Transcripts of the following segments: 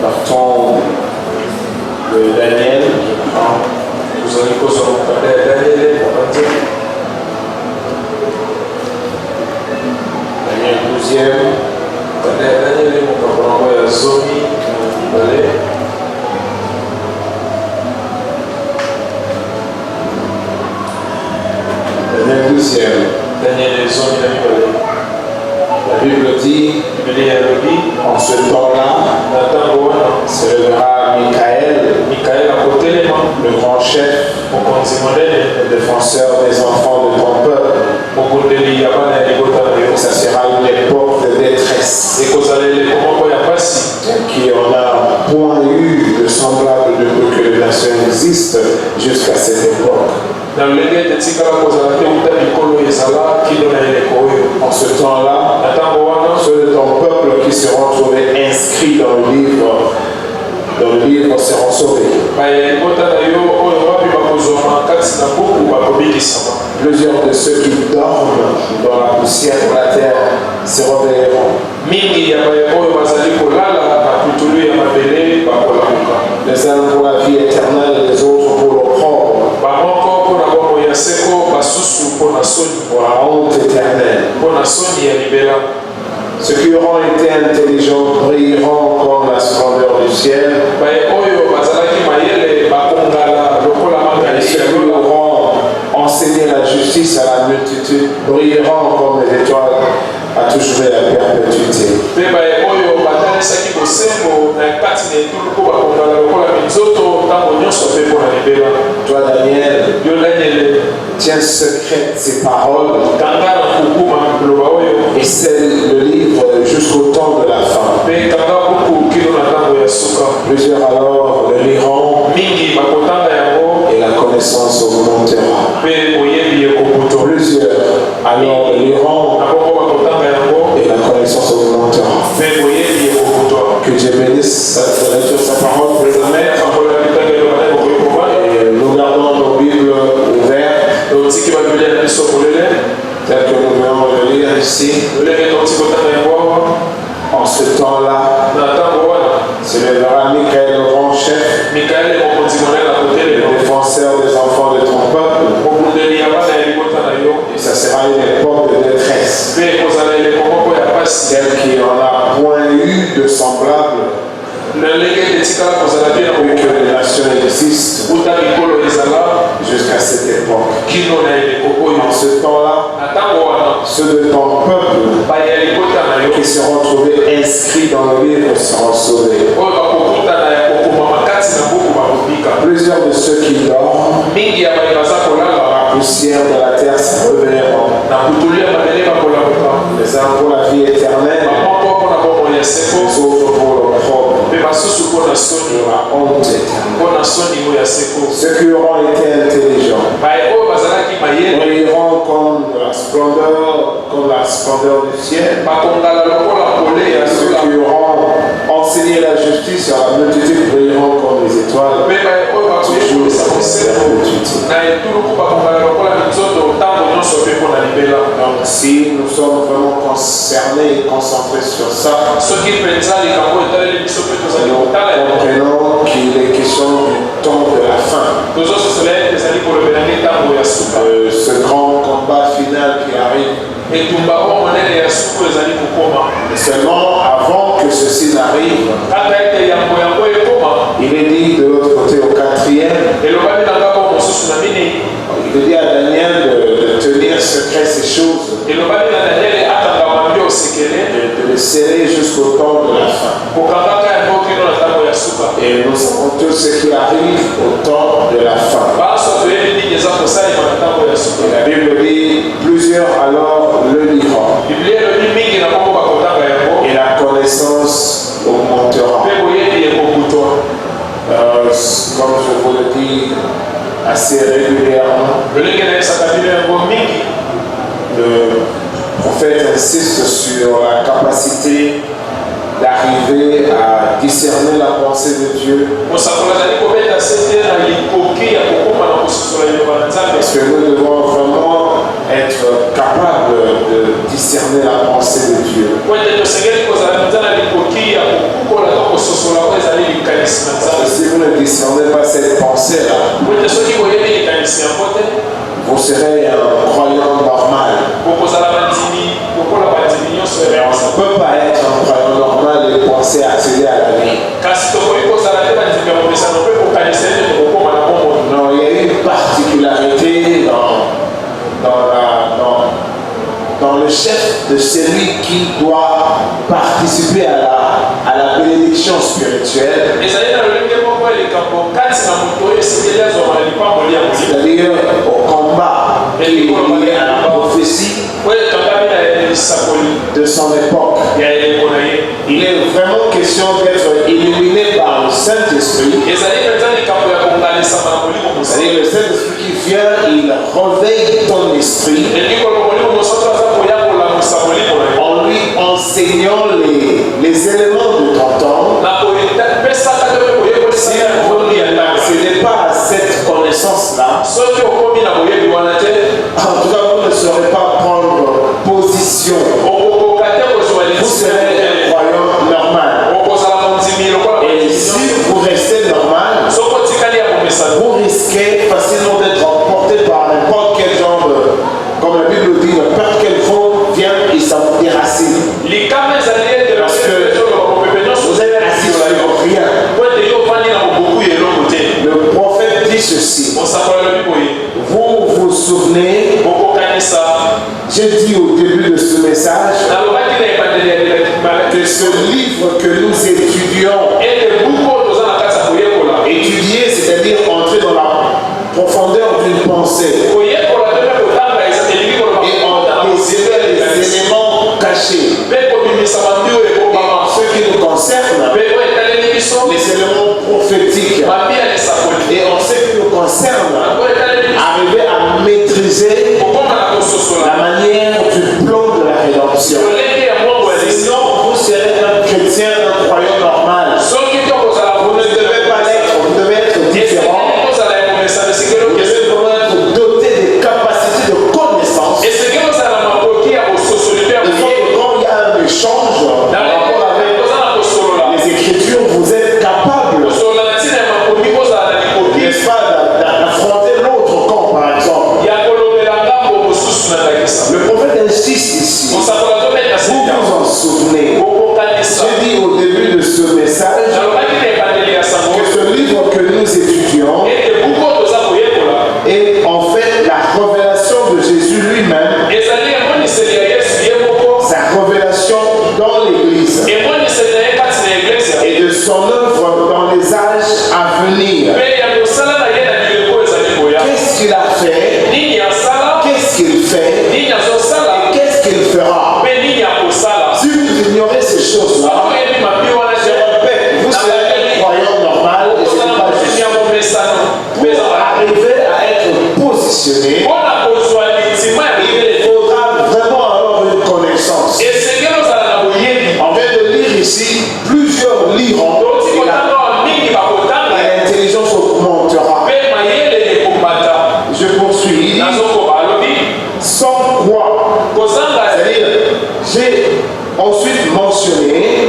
carton de Daniel. Vous allez poser Daniel, Daniel 12e. Daniel, mon papa, on va Zomi. Daniel 12e. Daniel et Zomi, la Bible dit, en ce temps-là, se lèvera Michael à côté, le grand chef, le défenseur des enfants de ton peuple. Ça sera une époque de détresse qui en a point eu de semblable depuis que les nations existent jusqu'à cette époque. En ce temps-là, ceux de ton peuple qui seront trouvés inscrits dans le livre seront sauvés. Plusieurs de ceux qui dorment dans la poussière de la terre se réveilleront. Les uns pour la vie éternelle et les autres pour l'opprobre. Pour la honte éternelle. Ceux qui auront été intelligents brilleront comme la splendeur du ciel. Et ceux qui auront enseigné la justice à la multitude brilleront comme les étoiles à toujours la perpétuité. Toi, Daniel, tiens secrète ces paroles et scelle le livre jusqu'au temps de la fin. Plusieurs alors le liront et la connaissance augmentera. Plusieurs alors le liront et la connaissance augmentera. Que Dieu bénisse sa lecture, sa parole pour les mettre. Et nous gardons nos Bibles ouvertes. Tel que nous venons de lire ici. En ce temps-là, se lèvera Michael, le grand chef, le défenseur des enfants de ton peuple. Et ça sera une époque de détresse. Celle qui en a point eu de semblable. Depuis que les nations existent jusqu'à cette époque. En ce temps-là, ceux de ton peuple qui seront trouvés inscrits dans le livre seront sauvés. Plusieurs de ceux qui dorment dans la poussière de la terre se réveilleront. Les uns pour la vie éternelle, les autres pour l'opprobre. La honte éternelle. Ceux qui auront été intelligents brilleront comme la splendeur du ciel. Ceux qui auront enseigné la justice à la multitude brilleront comme les étoiles. Toujours de la perpétuité. Donc si nous sommes vraiment concernés et concentrés sur ça, nous comprenons qu'il est question du temps de la fin. Ce grand combat final qui arrive. Seulement avant que ceci n'arrive, il est dit de l'autre côté au 4e, il dit à Daniel de tenir secret ces choses, de les serrer jusqu'au temps de la fin. Et nous savons tous ce qui arrive au temps de la fin. Et la Bible dit, plusieurs alors le liront. Et la connaissance augmentera. Comme je vous le dis assez régulièrement, le prophète insiste sur la capacité d'arriver à discerner la pensée de Dieu. Parce que nous devons vraiment être capables de discerner la pensée de Dieu. qui doit participer à la bénédiction spirituelle. C'est-à-dire au combat lié à la prophétie de son époque. Il est vraiment question d'être illuminé par le Saint-Esprit. C'est-à-dire le Saint-Esprit qui vient, il réveille ton esprit en lui enseignant les éléments de ton temps. Si vous n'accédez pas à cette connaissance-là, en tout cas vous ne saurez pas prendre position. Vous serez un croyant normal. Et si vous restez normal, vous risquez facilement d'être emporté par n'importe quel genre de, comme la Bible dit, n'importe quel vent vient et ça vous déracine. Parce que vous êtes assis sur rien. Le prophète dit ceci. Vous vous souvenez, j'ai dit au début de ce message que ce livre que nous étudions, étudier, c'est-à-dire entrer dans la profondeur d'une pensée et en désirer les éléments cachés. Et ce qui nous concerne, les éléments prophétiques. Et en ce qui nous concerne, arriver à maîtriser la manière du plan de la rédemption. Sinon, vous serez un chrétien, un croyant normal. Vous ne devez pas l'être, vous devez être différent. Vous devez vraiment être doté des capacités de connaissance. De sorte que quand il y a un échange par rapport avec les Écritures, vous êtes capable, n'est-ce pas, d'affronter l'autre camp, par exemple. Le prophète insiste ici. Vous vous en souvenez. J'ai dit au début de ce message que ce livre que nous étudions est en fait la révélation de Jésus lui-même, sa révélation dans l'Église et de son œuvre dans les âges à venir. Qu'est-ce qu'il a fait? Qu'est-ce qu'il fait? Et qu'est-ce qu'il fera? Si vous ignorez ces choses-là, je répète, vous serez un croyant normal et ce n'est pas juste. Pour arriver à être positionné, il faudra vraiment avoir une connaissance. On vient de lire ici, plusieurs liront et l'intelligence augmentera. Je poursuis. Sans quoi, c'est-à-dire, j'ai ensuite mentionné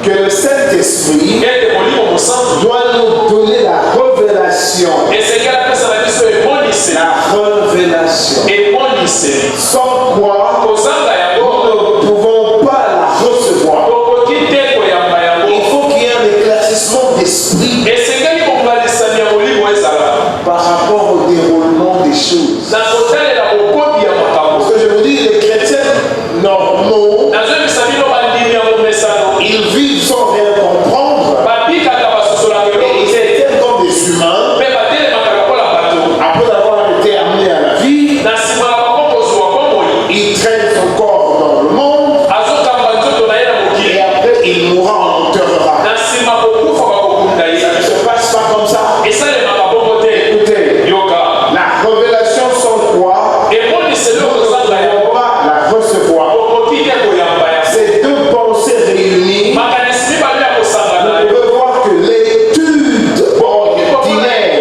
que le Saint-Esprit doit nous donner la révélation. La révélation. Sans quoi, nous ne pouvons pas la recevoir. Il faut qu'il y ait un éclaircissement d'esprit par rapport au déroulement des choses. Parce que je vous dis, les chrétiens normaux, ils vivent sans rien comprendre. Et ils étaient comme des humains. Après avoir été amenés à la vie, ils traînent son corps dans le monde. Et après, il mourra, on enterrera. Ça ne se passe pas comme ça. Écoutez, la révélation sans quoi nous ne pouvons pas la recevoir. Ces deux pensées réunies, vous pouvez voir que l'étude ordinaire,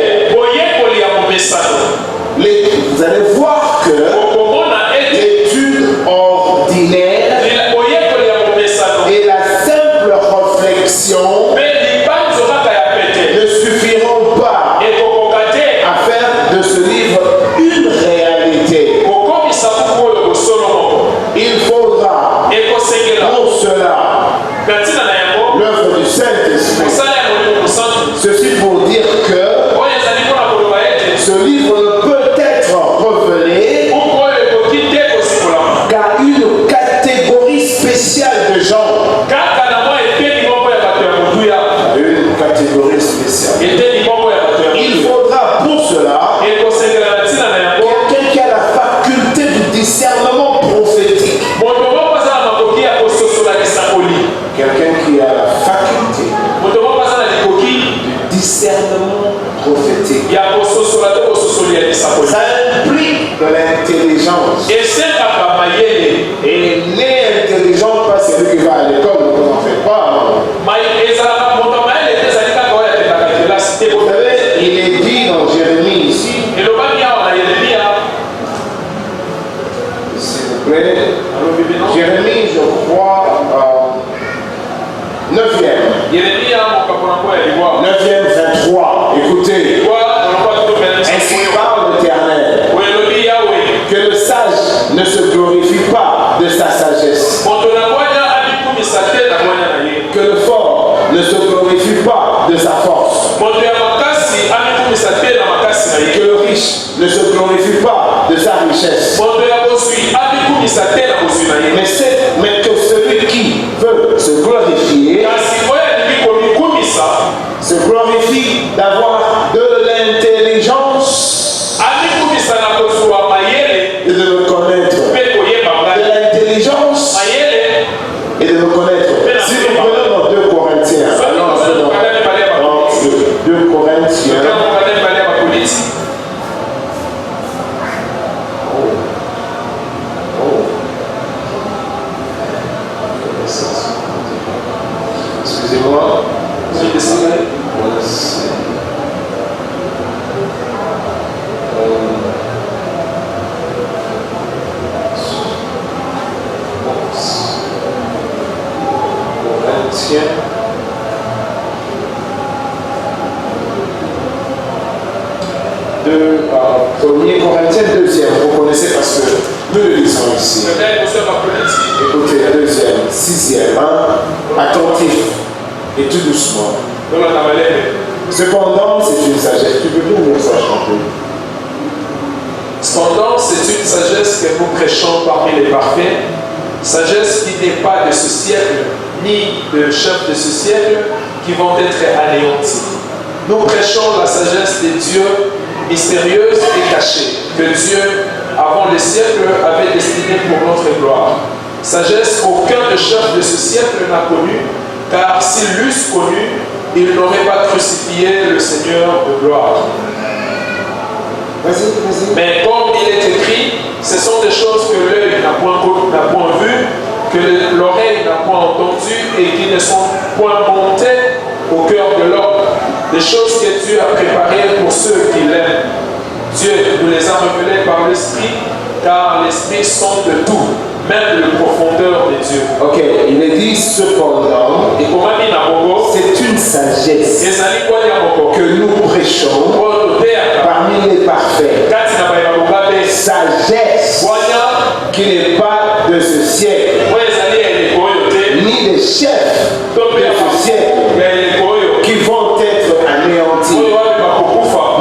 vous allez voir que l'étude ordinaire et la simple réflexion ne suffiront pas à faire de ce livre une réalité. Il faudra pour cela l'œuvre du Saint-Esprit. Ceci pour dire que ce livre ne peut être révélé qu'à une catégorie quelqu'un qui a la faculté du discernement prophétique. Ça implique de l'intelligence. Et l'intelligence, pas celui qui va à l'école, ne vous en faites pas. Vous savez, il est dit dans Jérémie ici, s'il vous plaît, Jérémie, je crois, 9e. 9e, 23. Écoutez. Ainsi parle l'Éternel. Que le sage ne se glorifie pas de sa sagesse. Que le fort ne se glorifie pas de sa force. Que le riche ne se glorifie pas de sa richesse. Mais que celui qui veut se glorifier se glorifie d'avoir de l'intelligence et de me connaître. De l'intelligence et de me connaître. Si nous prenons dans 2 Corinthiens, dans 2 Corinthiens, excusez-moi, Premier Corinthiens 2e, vous connaissez parce que nous le lisons ici. Écoutez, la 2e, 6e, attentif et tout doucement. Cependant, c'est une sagesse. Tu peux plus nous ça chanter. Cependant, c'est une sagesse que nous prêchons parmi les parfaits, sagesse qui n'est pas de ce siècle, ni de chefs de ce siècle, qui vont être anéantis. Nous prêchons la sagesse des dieux mystérieuse et cachée, que Dieu, avant le siècle, avait destinée pour notre gloire. Sagesse qu'aucun des chefs de ce siècle n'a connue, car s'ils l'eussent connue, ils n'auraient pas crucifié le Seigneur de gloire. Mais comme il est écrit, ce sont des choses que l'œil n'a point vues, que l'oreille n'a point entendues et qui ne sont point montées au cœur de l'homme. Des choses que Dieu a préparées pour ceux qui l'aiment. Dieu nous les a révélées par l'Esprit, car l'Esprit sonde de tout, même le profondeur de Dieu. Ok, il est dit cependant, c'est une sagesse que nous prêchons parmi les parfaits. Sagesse qui n'est pas de ce siècle, ni des chefs de ce siècle qui vont être anéantis.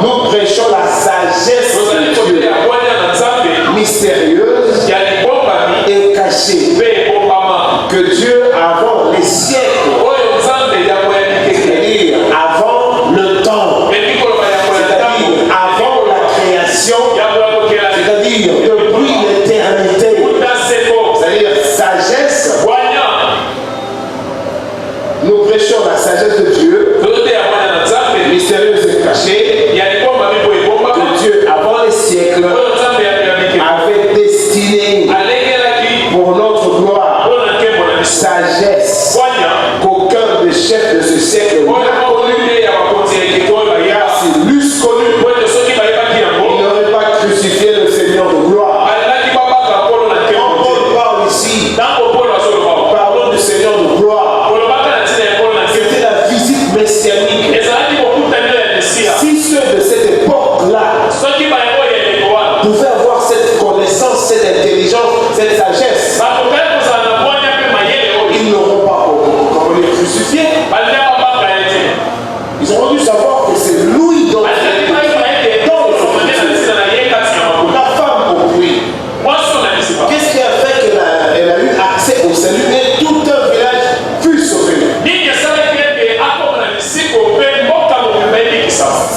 Nous prêchons la sagesse de Dieu, mystérieuse et cachée, que Dieu avant les siècles, c'est-à-dire avant le temps, c'est-à-dire avant la création, c'est-à-dire depuis l'éternité, c'est-à-dire sagesse. Nous prêchons la sagesse de Dieu, mystérieuse et cachée, que Dieu avant les siècles avait destiné pour notre gloire. Sagesse qu'aucun des chefs de ce siècle n'a connu. S'ils l'eussent connu, ils n'auraient pas crucifié le Seigneur de gloire. Quand Paul parle ici, parlons du Seigneur de gloire. C'était la visite messianique. Si ceux de cette époque-là pouvaient avoir cette connaissance, cette intelligence, cette sagesse, ils n'auront pas comment les crucifier. Ils auront dû savoir que c'est lui dont la femme au puits. Qu'est-ce qui a fait qu'elle a eu accès au salut et tout un village fut sauvé?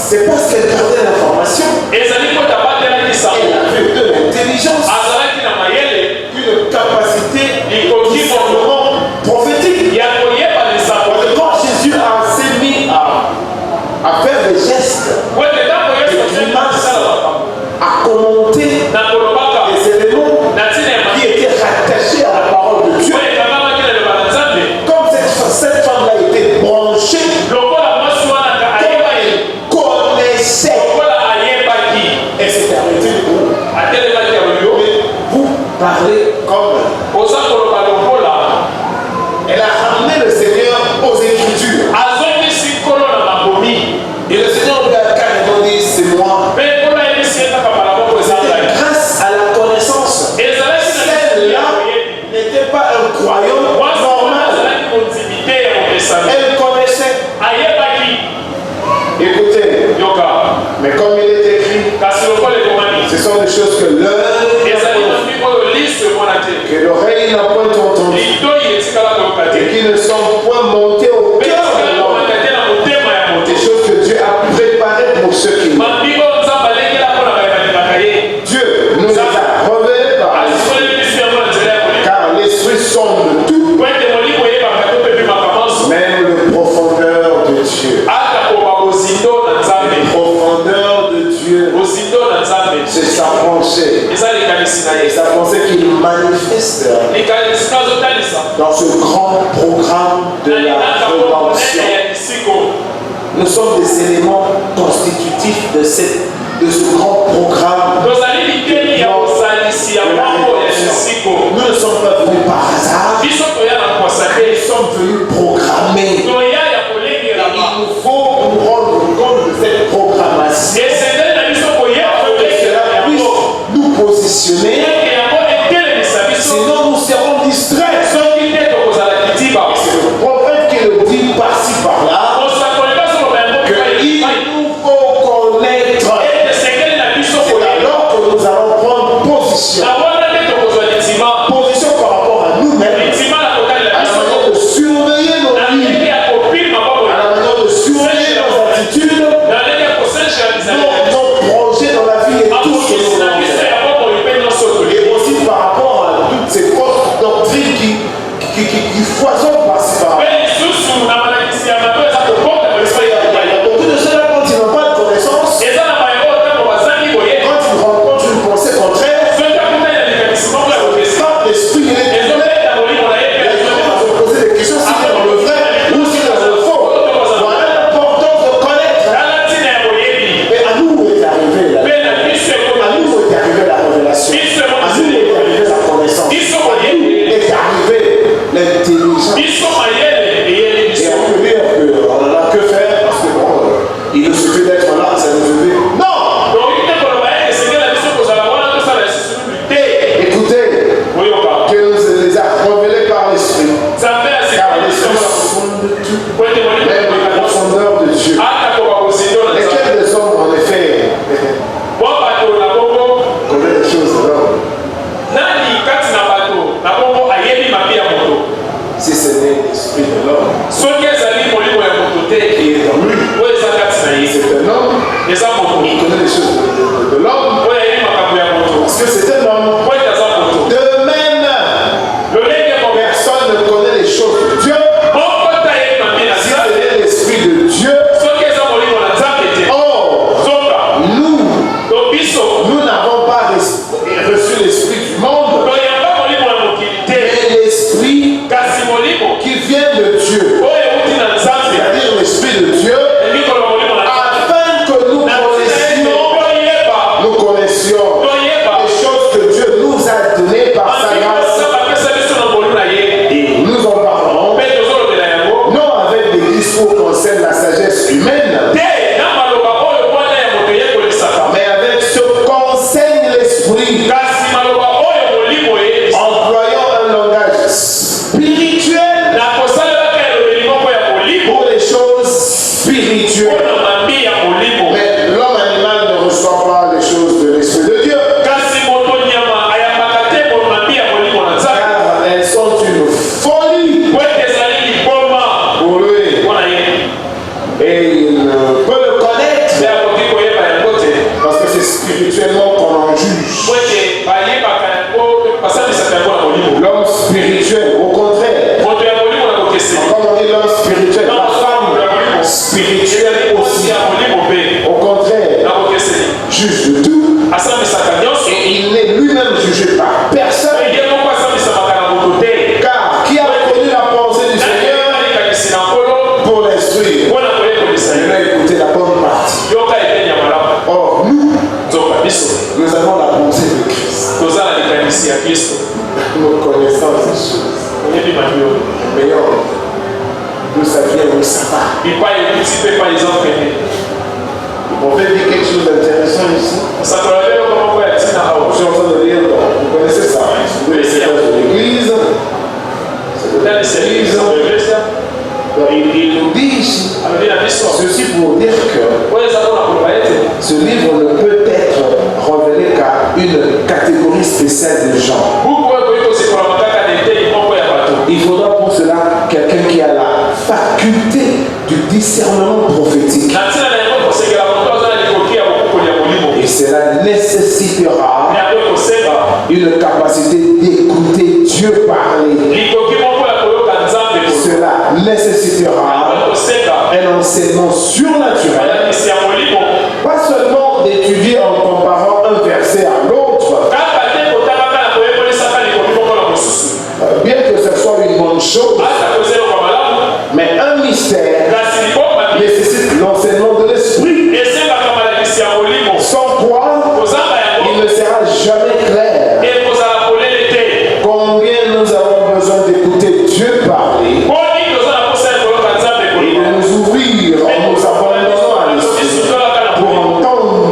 C'est parce qu'elle gardait l'information. Elle avait de l'intelligence, une capacité, discernement prophétique. sont point montées au cœur de l'homme. Des choses que Dieu a préparées pour ceux qui l'aiment. Dieu nous les a révélées par car l'Esprit sonde tout, même le profondeur de Dieu. Les profondeurs de Dieu, c'est sa pensée. Et sa pensée qu'il manifeste dans ce grand programme de la rédemption. Nous sommes des éléments constitutifs de ce grand programme. Nous ne sommes pas venus par hasard. Nous sommes venus programmer. Il nous faut nous rendre compte de cette programmation. Que cela puisse nous positionner. Sinon nous serons distraits. C'est le prophète qui le dit par-ci par-là. Il nous faut connaître. C'est alors que nous allons prendre position. Position par rapport à nous-mêmes. À la manière de surveiller nos vies. À la manière de surveiller nos attitudes. Nos projets dans la vie et tout ce que nous voulons faire. Et aussi par rapport à toutes ces fausses doctrines qui foisonnent par-ci par-là. Il y a beaucoup de ceux-là quand ils n'ont pas de connaissance. Quand ils rencontrent une pensée contraire, quand l'esprit il est tourné, les gens vont se poser des questions si c'est dans le vrai ou si c'est dans le faux. Voilà l'importance de connaître. Mais à nous est arrivé la révélation. À nous est arrivée la connaissance. À nous est arrivée l'intelligence. Et on peut dire qu'on n'en a que faire parce que bon, il nous suffit d'être là, ça nous suffit. Non! Écoutez, Dieu nous les a révélés par l'Esprit. Car l'Esprit sonde tout, même les profondeurs de Dieu. Lesquels des hommes en effet connaissent des choses de l'homme? Si ce n'est l'Esprit de l'homme qui est dans lui, c'est un homme, il connaît les choses de l'homme parce que c'est un homme. De même, personne ne connaît les choses de Dieu si ce n'est l'Esprit de Dieu. Or, nous n'avons pas reçu l'Esprit du monde, mais l'Esprit qui vient de Dieu, c'est-à-dire l'Esprit de Dieu, afin que nous connaissions les choses que Dieu nous a données par sa grâce. Et nous en parlons, non avec des discours qui concernent la sagesse humaine, mais avec ce qu'enseigne l'Esprit, employant un langage spirituel pour les choses spirituelles. Mais l'homme animal ne reçoit pas les choses de l'Esprit de Dieu, car elles sont une folie pour lui. Et il ne peut le connaître parce que c'est spirituellement qu'on en juge. L'homme spirituel, au contraire, comme on dit l'homme spirituel, la femme spirituelle aussi, au contraire, juge de tout. Et il n'est lui-même jugé par personne. Car qui a connu la pensée du Seigneur pour l'instruire? Il a écouté la bonne partie. Or, nous avons la pensée de Christ. Nous connaissons ces choses. Meilleur, d'où ça vient, où ça va. On peut dire quelque chose d'intéressant ici. Je suis en train de lire, vous connaissez ça. Vous connaissez de l'église. C'est de l'église. Il nous dit ici, ceci pour dire que ce livre ne peut être révélé qu'à une catégorie spéciale de gens. Il faudra pour cela quelqu'un qui a faculté du discernement prophétique. Et cela nécessitera une capacité d'écouter Dieu parler. Cela nécessitera un enseignement surnaturel. Pas seulement d'étudier en comparant un verset à l'autre. Bien que ce soit une bonne chose, mais un mystère nécessite l'enseignement de l'esprit. Sans quoi, il ne sera jamais clair. Combien nous avons besoin d'écouter Dieu parler et de nous ouvrir en nous abandonnant à l'esprit pour entendre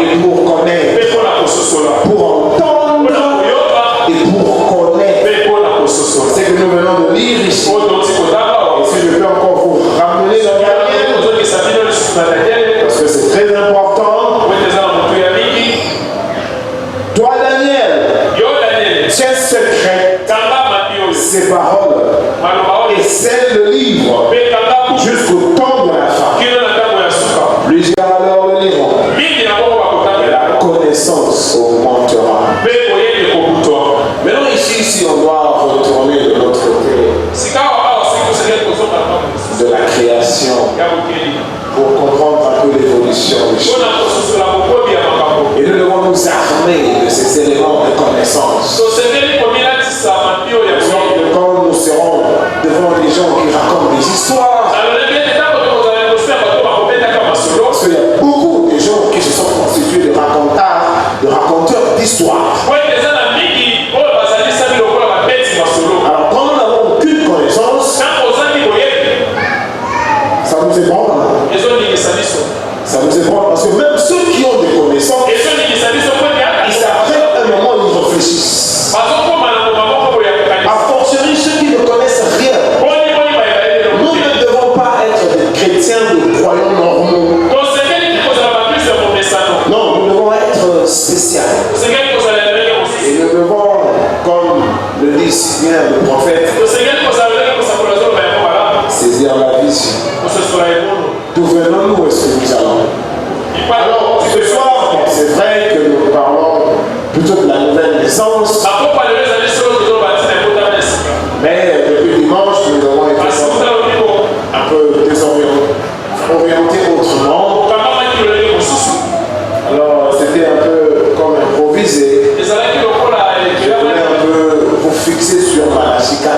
et pour connaître. Pour entendre et pour connaître. C'est que nous venons de lire ici. Et si je peux encore vous ramener dans Daniel, parce que c'est très important. Toi, Daniel, tiens secret ces paroles et scelle le livre jusqu'au temps de la fin. Plusieurs alors le liront et la connaissance augmentera. Maintenant ici, si on doit retourner de l'autre côté de la création pour comprendre un peu l'évolution des choses. Et nous devons nous armer de ces éléments de connaissance. Quand nous serons devant des gens qui racontent des histoires, parce qu'il y a beaucoup de gens qui se sont constitués de raconteurs d'histoires. Alors quand nous n'avons aucune connaissance, ça nous ébranle. Ça nous ébranle parce que même ceux qui ont des connaissances, ils s'arrêtent un moment où ils réfléchissent. A fortiori ceux qui ne connaissent rien. Nous ne devons pas être des chrétiens, des croyants normaux. Non, nous devons être spéciaux. Et nous devons, comme le dit si bien le prophète, saisir la vision. D'où venons-nous, est-ce que nous allons? Alors, ce soir, c'est vrai que nous parlons plutôt de la nouvelle naissance. Mais depuis dimanche, nous avons été un peu désorientés autrement. Alors, c'était un peu comme improvisé. Je voulais un peu vous fixer sur Malachie 4.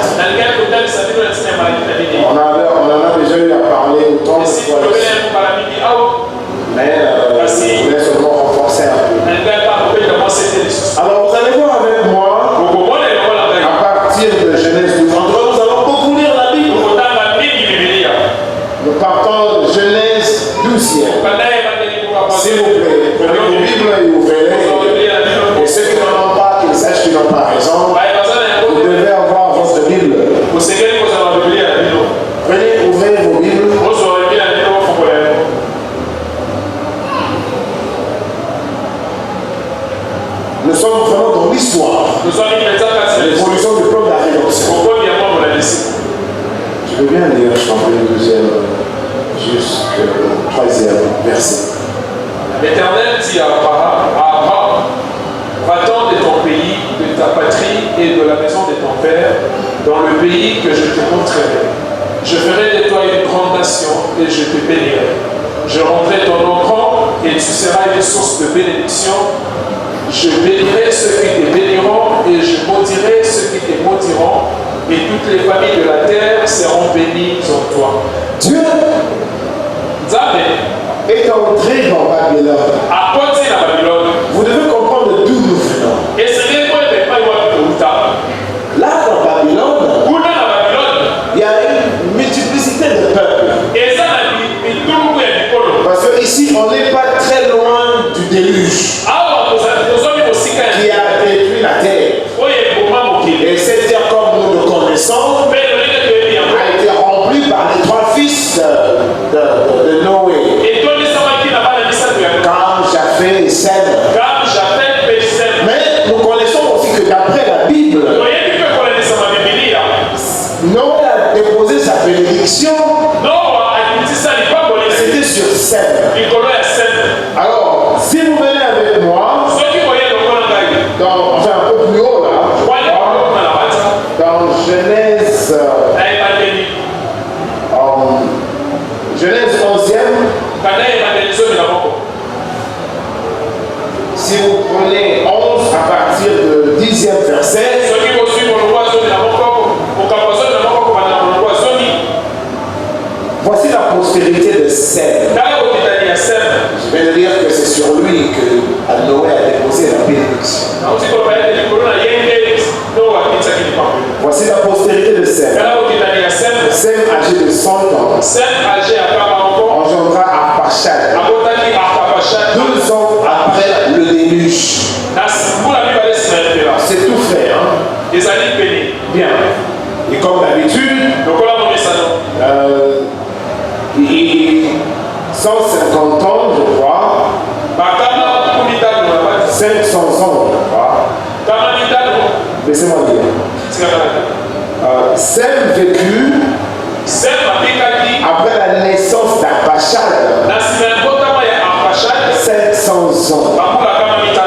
On en a déjà eu à parler autant de fois. Mais je voulais seulement renforcer un peu. Alors, vous allez voir avec moi, à partir de Genèse 12, nous allons beaucoup lire la Bible. Nous partons de Genèse 12e. S'il vous plaît, prenez vos Bibles et ouvrez-les. Et ceux qui n'en ont pas, qu'ils sachent qu'ils n'ont pas raison, vous devez avoir votre Bible. Prenez, ouvrez vos Bibles. Nous sommes vraiment dans l'histoire. L'évolution du plan de la rédemption. Je veux bien lire, je t'en prie, le deuxième, jusqu'au troisième verset. L'Éternel dit à Abraham, va-t'en de ton pays, de ta patrie et de la maison de ton père, dans le pays que je te montrerai. Je ferai de toi une grande nation et je te bénirai. Je rendrai ton nom grand et tu seras une source de bénédiction. Je bénirai ceux qui te béniront et je maudirai ceux qui te maudiront. Et toutes les familles de la terre seront bénies en toi. Dieu est entré dans Babylone. Vous devez comprendre d'où nous venons. Là, dans Babylone, il y a une multiplicité de peuples. Parce que ici, on n'est pas très loin du déluge qui a détruit la terre. Et cette terre, comme nous le connaissons, a été remplie par les trois fils de Noé. Quand bénédiction, c'était sur Sem. Alors, si vous venez avec moi, enfin un peu plus haut là, dans Genèse, Genèse 11e, si vous prenez 11 à partir du 10e verset, voici la postérité de Sem. Je vais dire que c'est sur lui que Noé a déposé la bénédiction. Voici la postérité de Sem. Sem, âgé de 100 ans, engendra Arpachshad 2 ans après le déluge. C'est tout fait, hein? Bien. Et comme d'habitude, 150 ans, je crois. 500 ans, je crois. Laissez-moi dire. Sem vécut après la naissance d'Arpachshad 500 ans.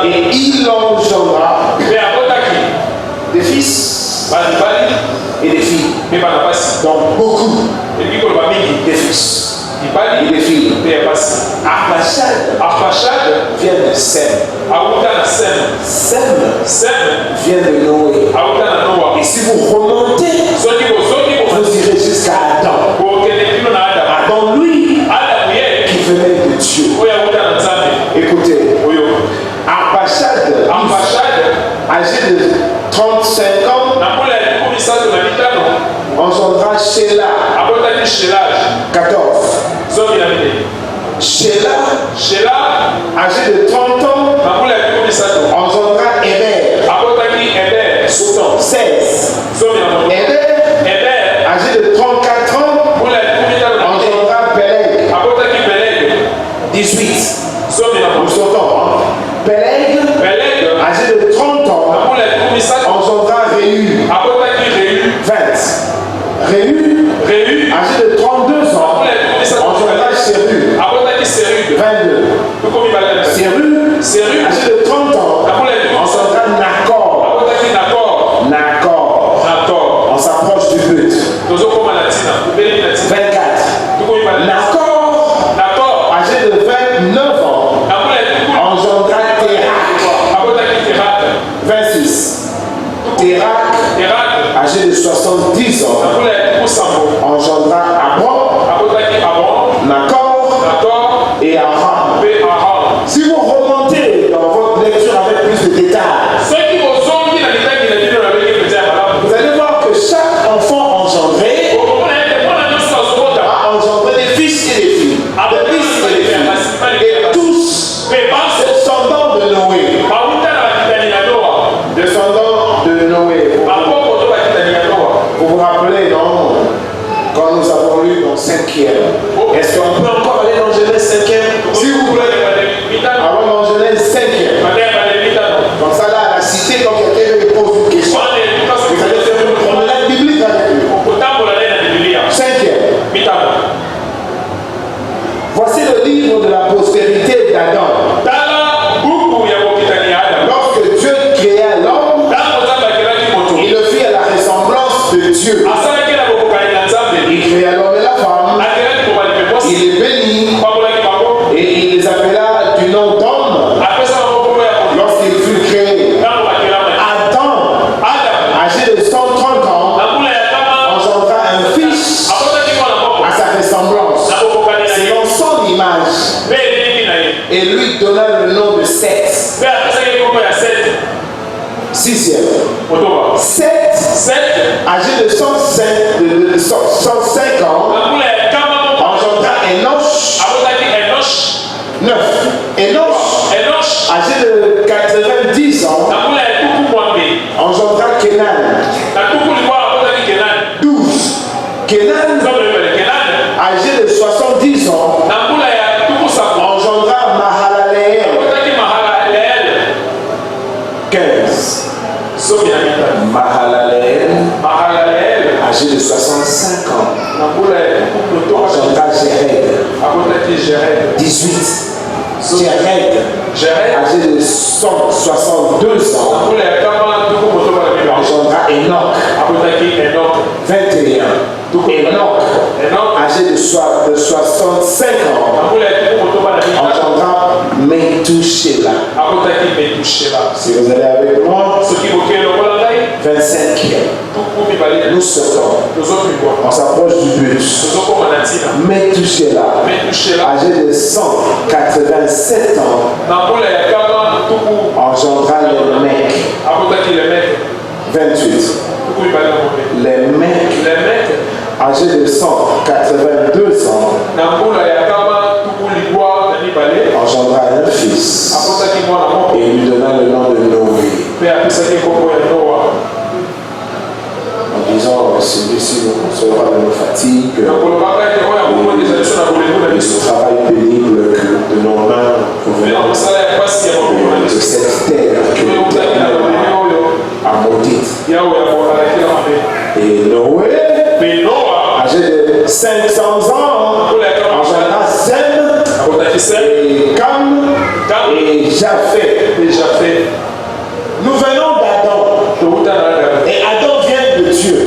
Et il engendra des fils et des filles. Donc beaucoup des fils et des filles. Arpachshad vient de Sem. Sem vient de Noé. Et si vous remontez, vous irez jusqu'à Adam. Adam, lui, qui venait de Dieu. Écoutez, Arpachshad, âgé de 35 ans, engendra Shelah 14. Shelah, âgé de 30 ans, engendra Héber 16. Héber, âgé de 34 ans, engendra Peleg 18. Nous sautons, hein? Peleg, âgé de 30 ans, engendra Réu 20. Réu, âgé de 32 ans, engendra Séru 22. Séru, âgé de 30 ans, engendra Nacor. On s'approche du but. 24. Nacor, âgé de 29 ans, engendra Térak 26. Térak, âgé de 70 ans, engendra Abram, Nacor et Aram. Si vous remontez dans votre lecture avec plus de détails, vous allez voir que chaque enfant engendré a engendré des fils et des filles. Et tous descendants de Noé. Vous vous rappelez, non? Quand nous avons lu dans 5e, est-ce qu'on peut encore aller dans Genèse 5e? S'il vous plaît. Allons dans Genèse 5e. Comme ça, là, la cité, quand quelqu'un me pose une question, vous allez faire une promenade biblique avec lui. 5e. Voici le livre de la postérité d'Adam. Lorsque Dieu créa l'homme, il le fit à la ressemblance de Dieu. Il créa l'homme et la femme. Il les bénit et il les appela du nom d'homme lorsqu'il fut créé. Adam, âgé de 130 ans, engendra un fils à sa ressemblance, selon son image, et lui donna le nom de Seth. 6e. Seth, âgé de 105 ans, engendra Enoch. 9. Enoch, âgé de 90 ans, engendra Kenan. 12. Kenan, âgé de 70 ans, engendra Mahalaleel. 15. Mahalaleel, âgé de 65 ans, 18. Jéred, âgé de 162 ans, engendra Enoch. 21. Enoch, âgé de 65 ans, engendra Methuselah. Si vous allez avec moi, 25e. Nous sortons. On s'approche du but. Methuselah, âgé de 187 ans, engendra les mecs. 28. Les mecs, âgés de 182 ans, engendra un fils et lui donna le nom de Noé. En disant, celui-ci nous consolera de nos fatigues, de ce travail pénible que de nos mains provenant de cette terre que l'Éternel a maudite. Et Noé, âgé de 500 ans, engendra Sem, et Cam et Japheth. Nous venons d'Adam. Et Adam vient de Dieu.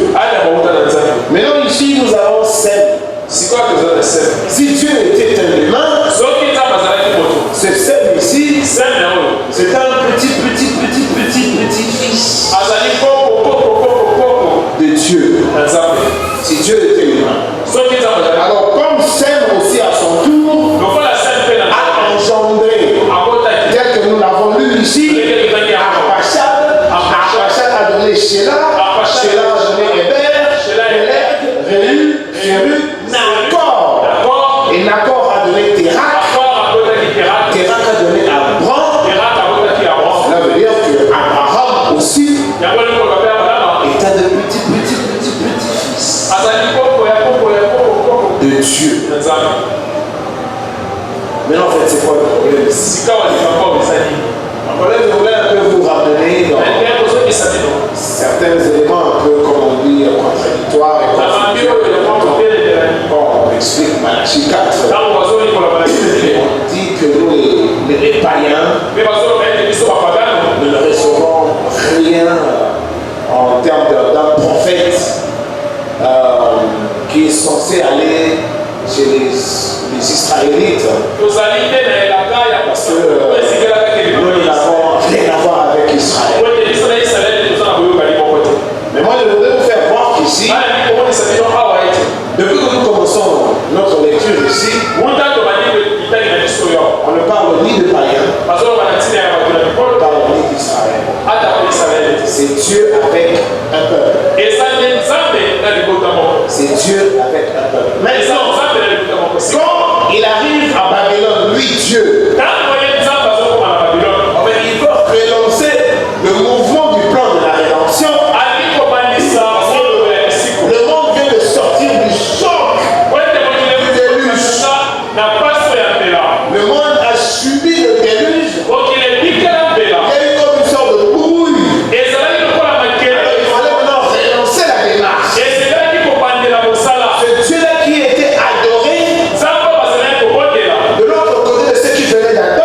Maintenant ici nous avons Sem. Si Dieu était un humain, ce Sem ici, c'est un petit fils de Dieu. Si Dieu était humain. Alors comme Sem aussi à son tour a engendré, tel que nous l'avons lu ici, Arpachad a donné Shelah, Shelah a donné Eber, Réu, Nakor. Et Nakor a donné Terak, Terak a donné Abram. Cela veut dire que Abraham aussi était de petit fils de Dieu. Mais en fait, c'est quoi le problème? Le problème, je voulais un peu vous ramener dans certains éléments un peu, comme on dit, contradictoires et bon, on explique Malachie 4. On dit que nous, les païens, nous ne recevons rien en termes d'un prophète qui est censé aller chez les Israélites. Parce que nous n'avons rien à voir avec Israël. Mais moi, je voudrais vous faire voir qu'ici, depuis que nous commençons notre lecture ici, on ne parle ni de païens, on ne parle ni d'Israël. C'est Dieu avec un peuple. C'est Dieu avec un peuple. Maintenant, quand il arrive à Babylone, lui Dieu, il va relancer le mouvement du plan de la rédemption. Le monde vient de sortir du choc du déluge. Le monde a subi le déluge. Il y a eu comme une sorte de brouille. Alors il fallait maintenant relancer la démarche. Ce Dieu-là qui était adoré de l'autre côté de ceux qui venaient d'Adam.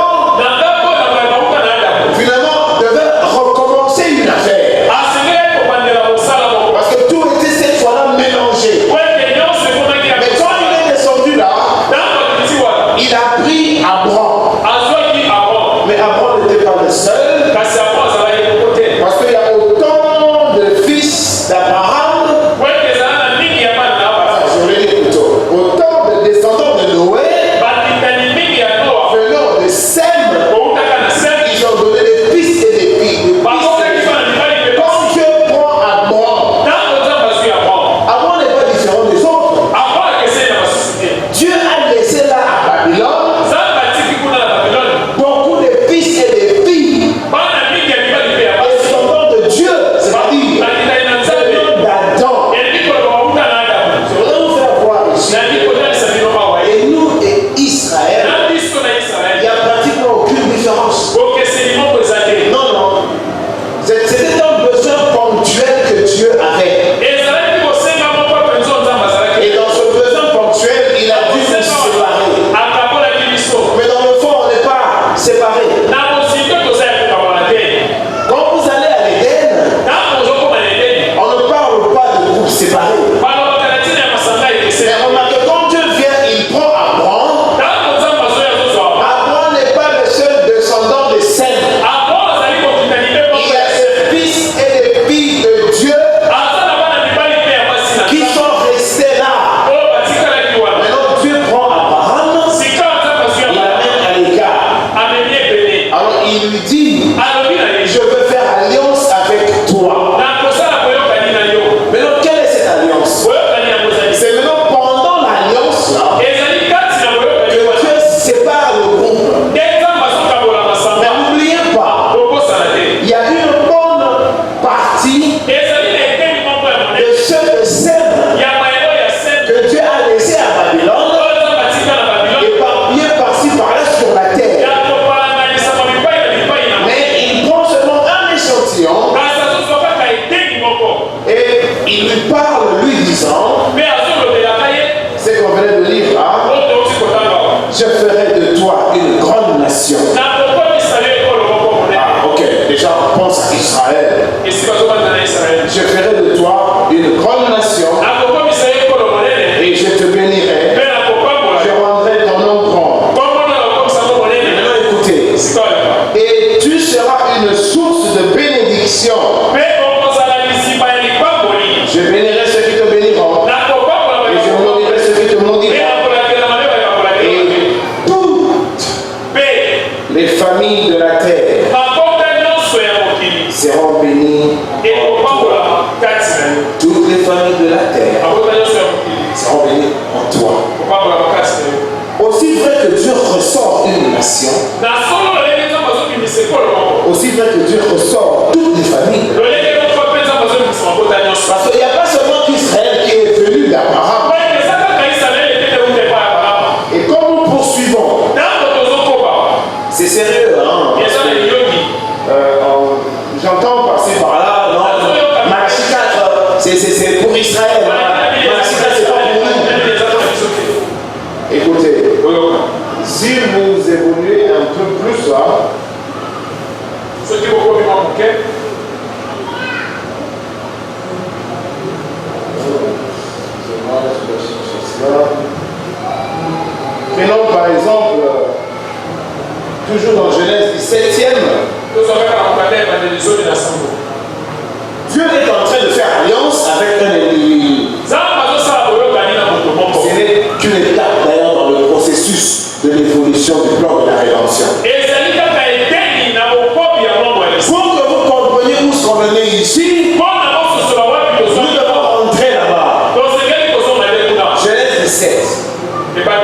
nations, aussi vrai que Dieu ressort toutes les familles. Parce qu'il n'y a pas seulement qu'Israël qui est venu d'Abraham. Et comme nous poursuivons, c'est sérieux, hein? J'entends passer par là, non? Malachie 4, c'est pour Israël. Malachie 4, c'est pas pour nous. Écoutez, si vous évoluez un peu plus là, prenons par exemple, toujours dans Genèse 17e, Dieu est en train de faire alliance avec un individu. Ce n'est qu'une étape d'ailleurs dans le processus de l'évolution du plan de la rédemption. Pour que vous compreniez où ce qu'on en est ici, nous devons rentrer là-bas. Genèse 17.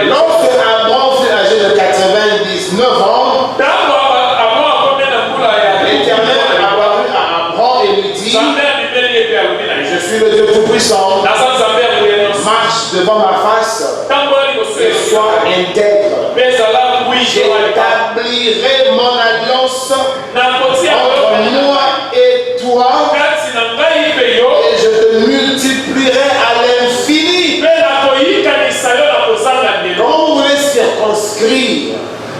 Lorsque Abraham fut âgé de 99 ans, l'Éternel apparut à Abraham et lui dit: je suis le Dieu Tout-Puissant, marche devant ma face et sois intègre. J'établirai mon alliance entre moi et toi et je te multiplierai à l'infini. Quand vous voulez circonscrire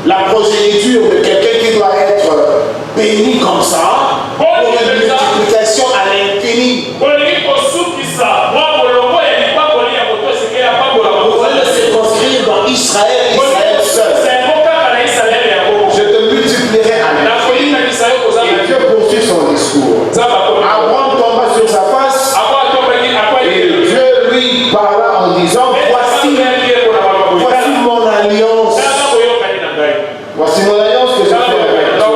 la progéniture de quelqu'un qui doit être béni comme ça, pour une multiplication à l'infini, vous voulez le circonscrire dans Israël seul. Je te multiplierai à l'infini. Et Dieu poursuit son discours. Abraham tomba sur sa face et Dieu lui parla en disant: voici mon alliance. Voici mon alliance que je fais avec toi.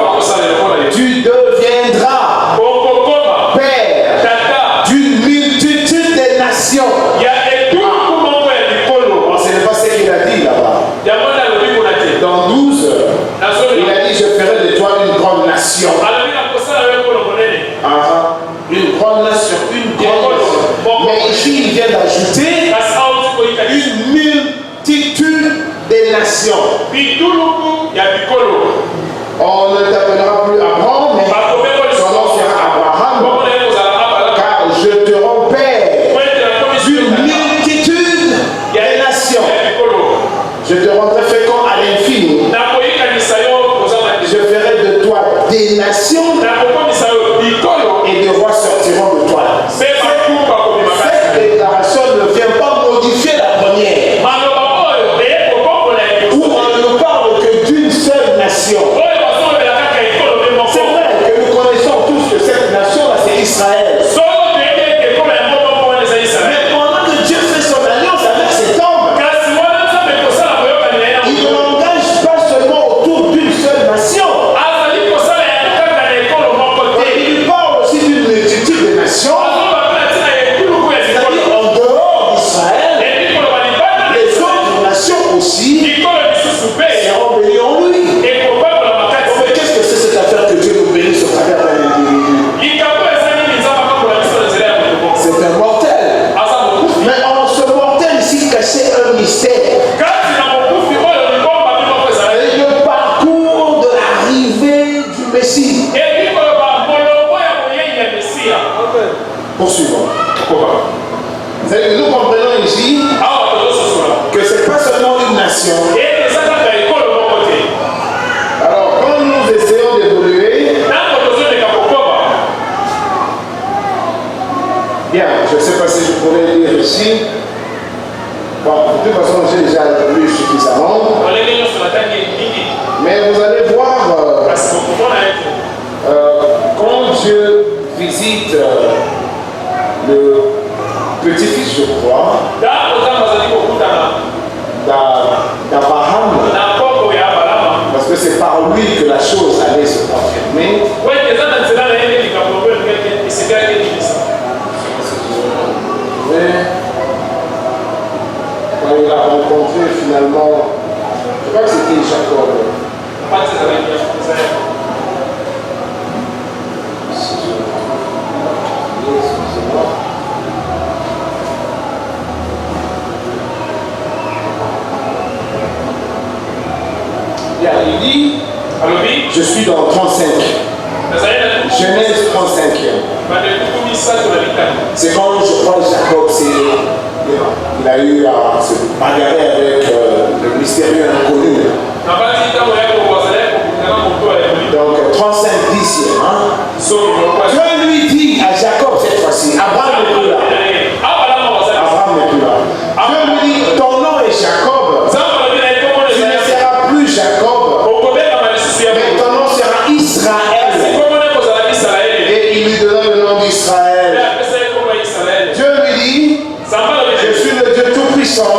Tu deviendras père d'une multitude de nations. Ce n'est pas ce qu'il a dit là-bas. Dans 12, il a dit: je ferai de toi une grande nation. Une grande nation, une grande nation. Mais ici, il vient d'ajouter une multitude de nations. On ne t'appellera plus Abraham, mais son nom sera Abraham, car je te rends père d'une multitude de nations. Je te rendrai fécond à l'infini. Je ferai de toi des nations et des rois sortiront de toi. Cette déclaration ne vient pas modifier la première, où on ne parle que d'une seule nation. C'est vrai que nous connaissons tous que cette nation-là, c'est Israël. Mais pendant que Dieu fait son alliance avec cet homme, il ne l'engage pas seulement autour d'une seule nation. Et il parle aussi d'une multitude de nations. C'est-à-dire en dehors d'Israël, les autres nations aussi seront bénies en lui. Mais qu'est-ce que c'est cette affaire que Dieu nous bénisse au travers d'un individu? C'est un mortel. Mais en ce mortel ici cachait un mystère. Et le parcours de l'arrivée du Messie. Poursuivons. Nous comprenons ici que ce n'est pas seulement une nation. Alors, quand nous essayons d'évoluer, bien, je ne sais pas si je pourrais dire ici. Bon, de toute façon, j'ai déjà lu suffisamment. Mais vous allez voir, quand Dieu visite le petit-fils, je crois, d'Abraham, parce que c'est par lui que la chose allait se confirmer. Quand il a rencontré finalement, je crois que c'était Jacob, Il dit, je suis dans 35. Genèse 35e. C'est quand je crois Jacob, il a eu à se bagarrer avec le mystérieux inconnu. Donc 35 dixième. Dieu lui dit à Jacob cette fois-ci, Abraham n'est plus là. Abraham n'est plus là. Dieu lui dit, ton nom est Jacob. Tu ne seras plus Jacob, mais ton nom sera Israël. Et il lui donna le nom d'Israël. Dieu lui dit, je suis le Dieu Tout-Puissant.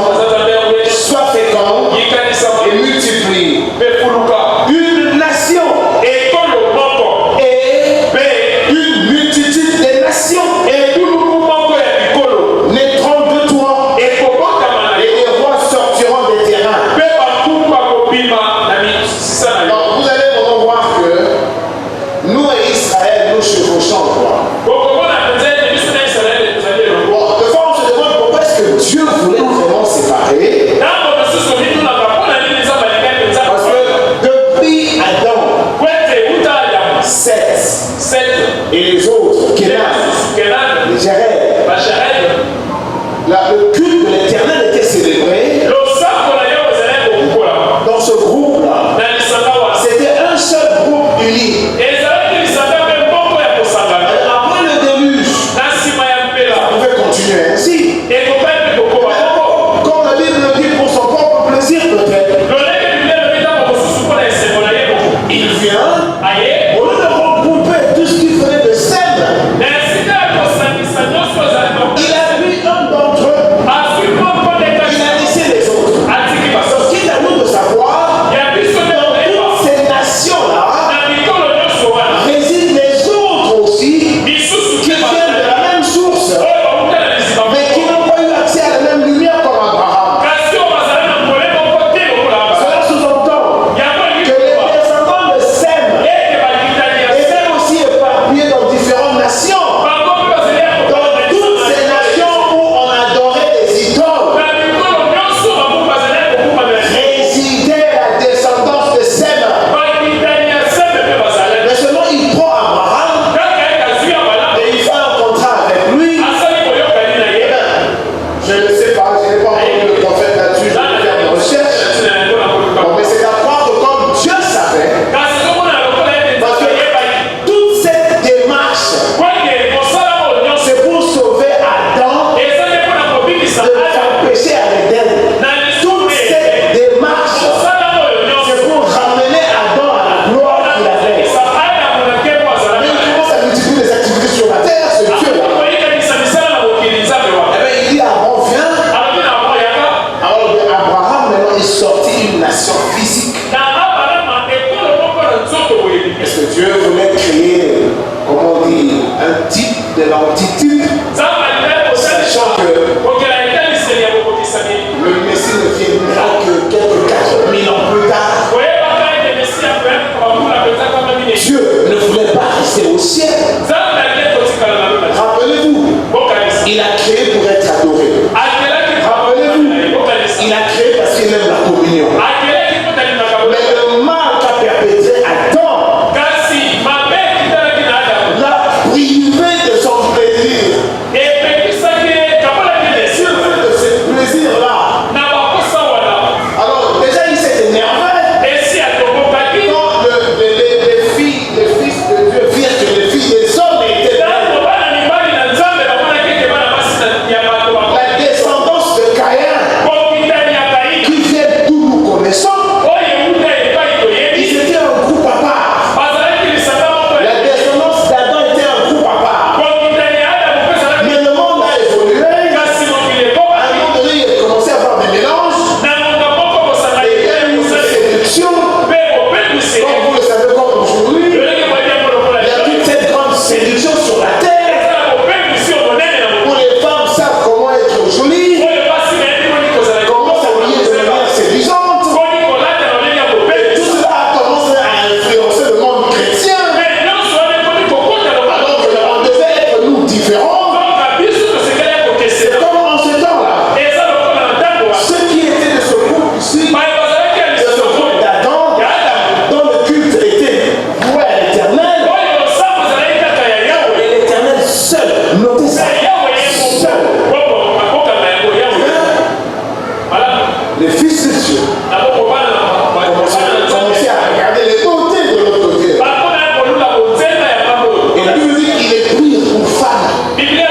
les fils de Dieu commençaient à regarder les beautés de l'autre côté. Et la Bible dit qu'il est pris pour femme. Et il y a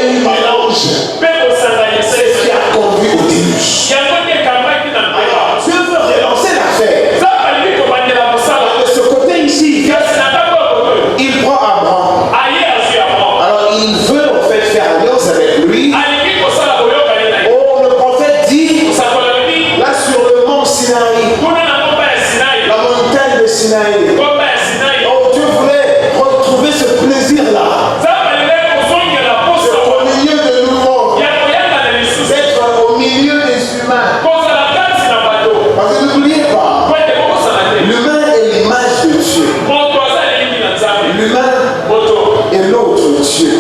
eu un mélange. C'est ce qui a conduit au déluge. Alors, Dieu veut relancer l'affaire. De ce côté ici, il prend Abraham. Alors, il veut en fait faire alliance avec lui. Oh, le prophète dit, là sur le mont Sinaï, la montagne de Sinaï, oh, Dieu voulait retrouver ce plaisir-là. Au milieu de nous, d'être au milieu des humains. Parce que n'oubliez pas, l'humain est l'image de Dieu. L'humain est l'autre Dieu.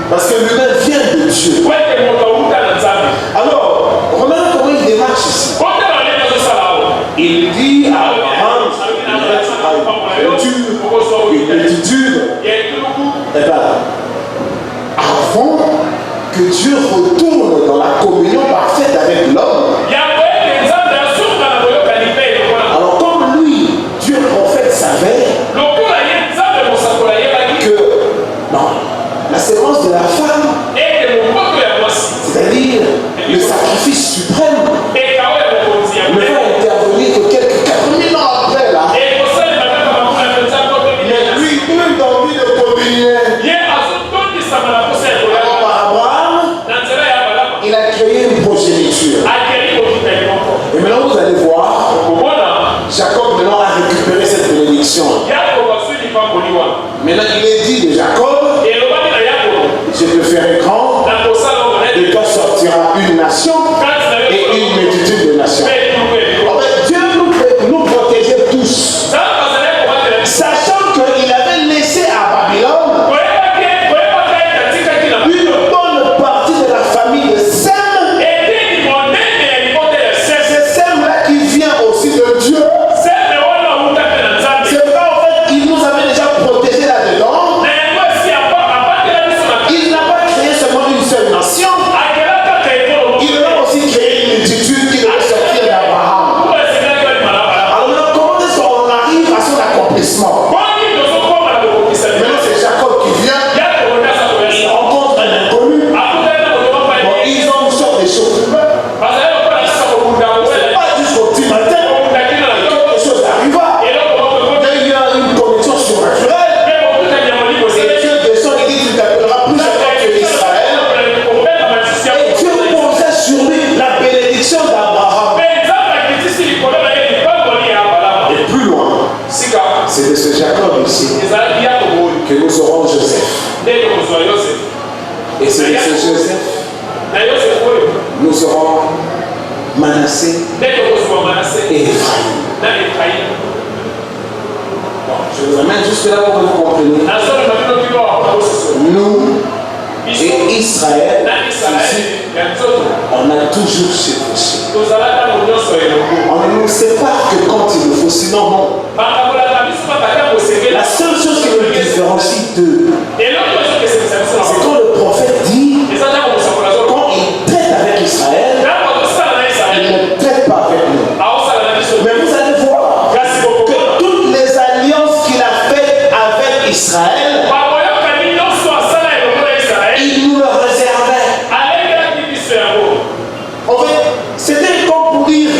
Parce que l'humain vient de Dieu. Alors, remarque comment il démarche ici. Il dit à Abraham, une attitude, eh bien, avant que Dieu retourne dans la communion parfaite avec l'homme, alors comme lui, Dieu le prophète savait que non, la séquence de la femme, c'est-à-dire le sacrifice suprême, ne va intervenir que quelques 4000 ans après là. Mais lui-même d'envie de communier. Alors Abraham, il a créé une progéniture. Et maintenant vous allez voir, Jacob maintenant a récupéré cette bénédiction. Maintenant il est dit de Jacob, je te ferai grand, de toi sortira une nation et une multitude de nations. En fait, Dieu nous protégeait tous, sachant qu'il avait laissé à Babylone une bonne partie de la famille de Sem. C'est Sem-là qui vient aussi de Dieu. C'est vrai en fait qu'il nous avait déjà protégés là-dedans. Il n'a pas créé seulement une seule nation. Il a aussi créé une multitude qui devait sortir d'Abraham. Alors maintenant, comment est-ce qu'on arrive à son accomplissement? Maintenant, c'est Jacob qui vient. Il rencontre un inconnu. Bon, ils ont une sorte de chauffeur. C'est pas jusqu'au petit matin. Quelque chose arriva. Il y a eu une connexion surnaturelle. Et Dieu descend et dit, tu t'appelleras plus Jacob que Israël. Et Dieu posait sur lui la bénédiction d'Abraham. Et plus loin, c'est de ce Jacob ici que nous aurons Joseph. Et c'est de ce Joseph nous aurons Manassé et Ephraïm. Bon, je vous amène jusque là pour que vous compreniez. Nous et Israël, on a toujours chevauché. On ne nous sépare que quand il le faut, sinon non. La seule chose qui nous différencie d'eux, c'est quand le prophète dit, quand il traite avec Israël, il ne traite pas avec nous. Mais vous allez voir que toutes les alliances qu'il a faites avec Israël, il nous le réservait. En fait, c'était comme pour dire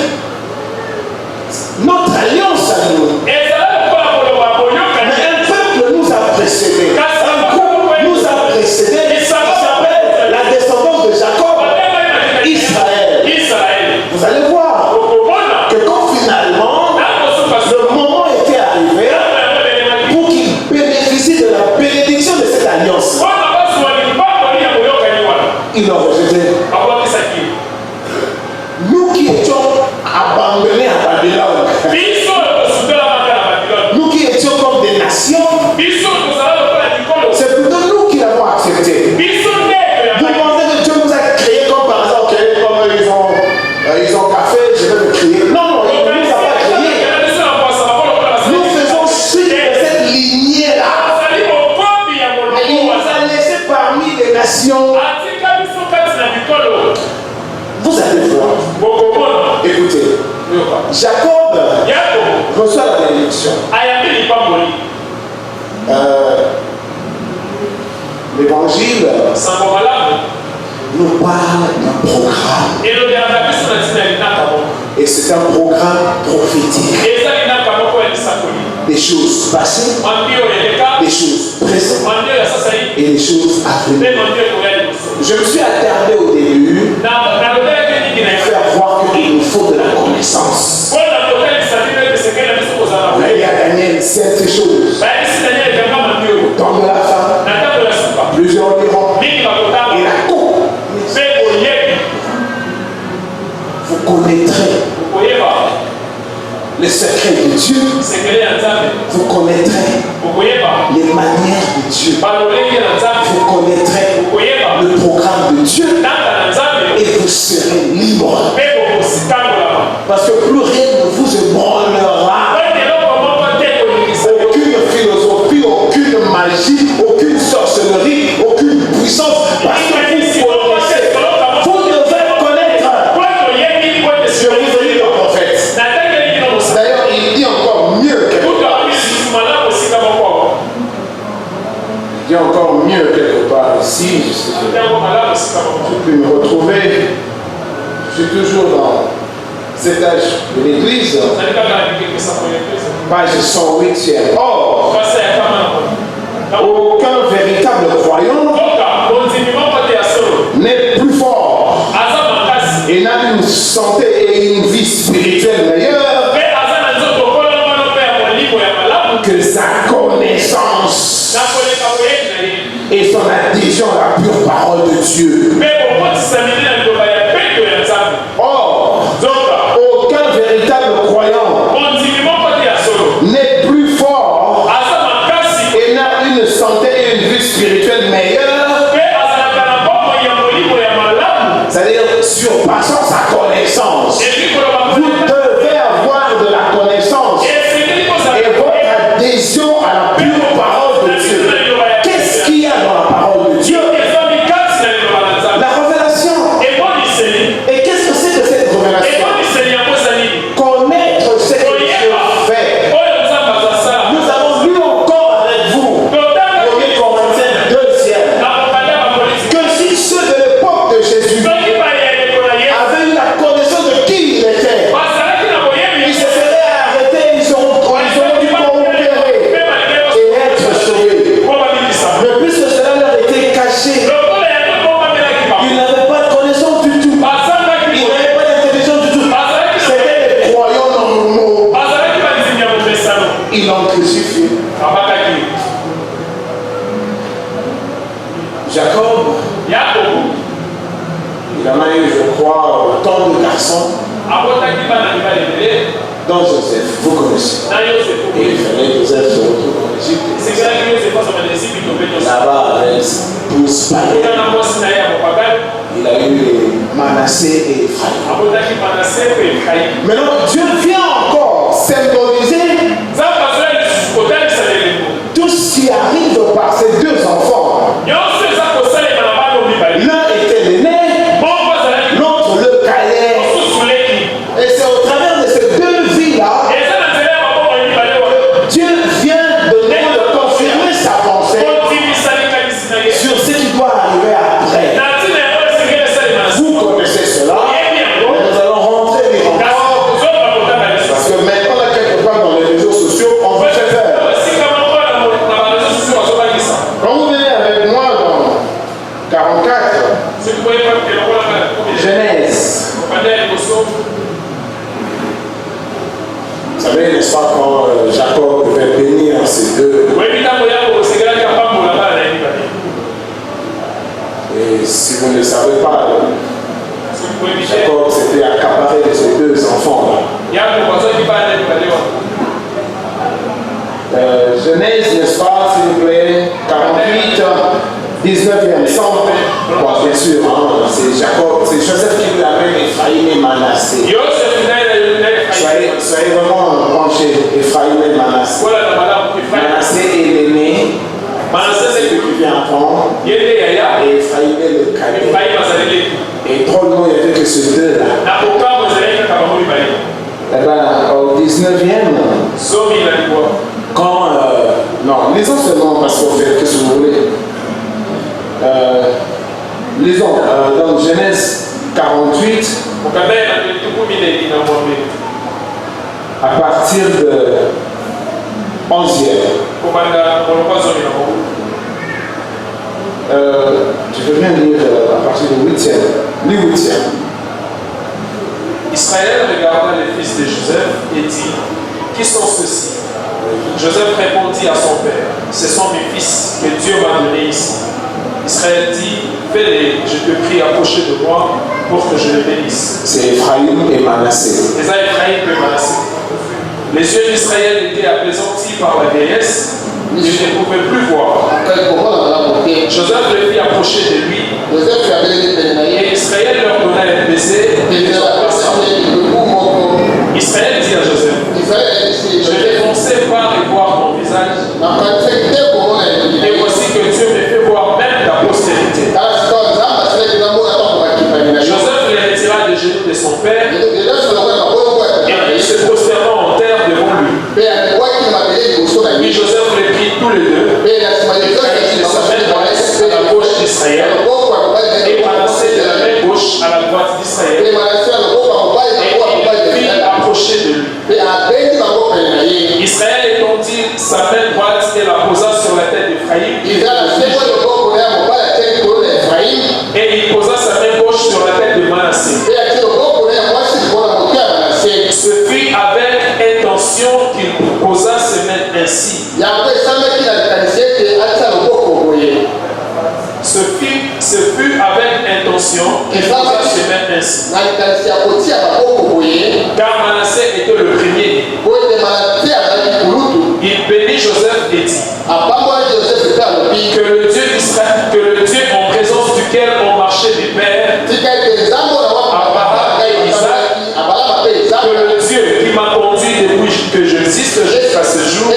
notre alliance à nous. Mais un peuple nous a précédés. Jacob reçoit la bénédiction. L'évangile nous parle d'un programme. Et c'est un programme prophétique. Des choses passées, des choses présentes et des choses à venir. Je me suis attardé au début pour faire voir qu'il nous faut de la connaissance. Il y a Daniel, cette chose. Dans de la femme, plusieurs diront, et la coupe. Vous connaîtrez les secrets de Dieu. Vous connaîtrez les manières de Dieu. Vous connaîtrez le programme de Dieu. Et vous serez libre. Parce que plus rien ne vous ébranlera. Aucune philosophie, aucune magie, aucune sorcellerie, aucune puissance. Parce que vous connaissez. Vous devez connaître. Je vous ai dit le prophète. D'ailleurs, il dit encore mieux quelque part. Il dit encore mieux quelque part ici. Je peux me retrouver. Je suis toujours dans cet âge de l'église. Page 108. Or, aucun véritable croyant n'est plus fort et n'a une santé et une vie spirituelle meilleure que sa connaissance et son adhésion à la pure parole de Dieu. Or, aucun véritable croyant n'est plus fort et n'a une santé et une vie spirituelle meilleure, c'est-à-dire surpassant sa connaissance. Vous devez avoir de la connaissance et votre adhésion à la pure parole de Dieu. Qu'est-ce qu'il y a dans la parole de Dieu? La révélation. Et qu'est-ce que c'est de cette révélation? Connaître ce que Dieu fait. Nous avons lu encore avec vous 1 Corinthiens 2, que si ceux de l'époque de Jésus avaient eu la connaissance de qui il était, ils se seraient arrêtés, ils auront dû coopérer et être sauvés. Mais puisque cela leur était caché, ils n'avaient pas de connaissance du tout. Ils n'avaient pas d'intelligence du tout. C'était des croyants normaux. Ils l'ont crucifié. Jacob, il en a eu, je crois, autant de garçons, dont Joseph, vous connaissez. Et il fallait que Joseph se retrouve en Égypte. Là-bas, avec tous païens, il a eu Manassé et Ephraïm. Maintenant, Dieu vient encore symboliser tout ce qui arrive par ces deux enfants. L'un était l'aîné, l'autre le cadet. Et c'est au travers de ces deux vies-là, Dieu vient de nous confirmer sa pensée sur ce qui doit arriver après. Vous connaissez cela, nous allons rentrer encore. Parce que maintenant, là, quelque part dans les réseaux sociaux, on va se faire. Quand vous venez avec moi dans 44, Genèse, vous savez, n'est-ce pas, quand Jacob devait bénir ces deux. Et si vous ne le savez pas, Jacob s'était accaparé de ces deux enfants-là. Genèse, n'est-ce pas, s'il vous plaît, 48, 19e, 100. Bon, bien sûr, hein, c'est Jacob, c'est Joseph qui lui appelle Ephraïm et Manassé. Soyez vraiment branchés, Ephraïm et Manassé. Manassé est l'aîné, c'est celui qui vient apprendre, et Ephraïm est le cadet. Et drôlement, il n'y avait que ces deux-là. Eh bien, À partir de 11e. Je veux bien lire à partir du 8e. Du 8e. Israël regarda les fils de Joseph et dit: qui sont ceux-ci? Joseph répondit à son père: ce sont mes fils que Dieu m'a donnés ici. Israël dit: fais-les, je te prie, approcher de moi pour que je les bénisse. C'est Ephraïm et Manassé. Les Ephraïm et Manassé. Les yeux d'Israël étaient apaisantis par la vieillesse, il ne pouvait plus voir. Joseph les fit approcher de lui, et Israël leur donna un baiser. Israël dit à Joseph: je vais foncer par et voir ton visage, et voici que Dieu me fait voir même ta postérité. Joseph les retira des genoux de son père, et il se prosterna en terre devant lui. Puis Joseph les prit tous les deux, et de sa main droite à la gauche d'Israël, et Manassé de la main gauche à la droite d'Israël, et il fit approcher de lui. Israël étendit sa main droite et la posa sur la tête d'Ephraïm, et il posa sa main gauche sur la tête de Manassé. Ce fut avec intention qu'il posa ses mains ainsi. Ce fut avec intention qu'il posa ses mains ainsi. Car Manassé était le premier. Il bénit Joseph et dit: que le Dieu d'Israël, que le Dieu en présence duquel ont marché mes pères, Abraham et Isaac, que le Dieu qui m'a conduit depuis que j'existe jusqu'à ce jour,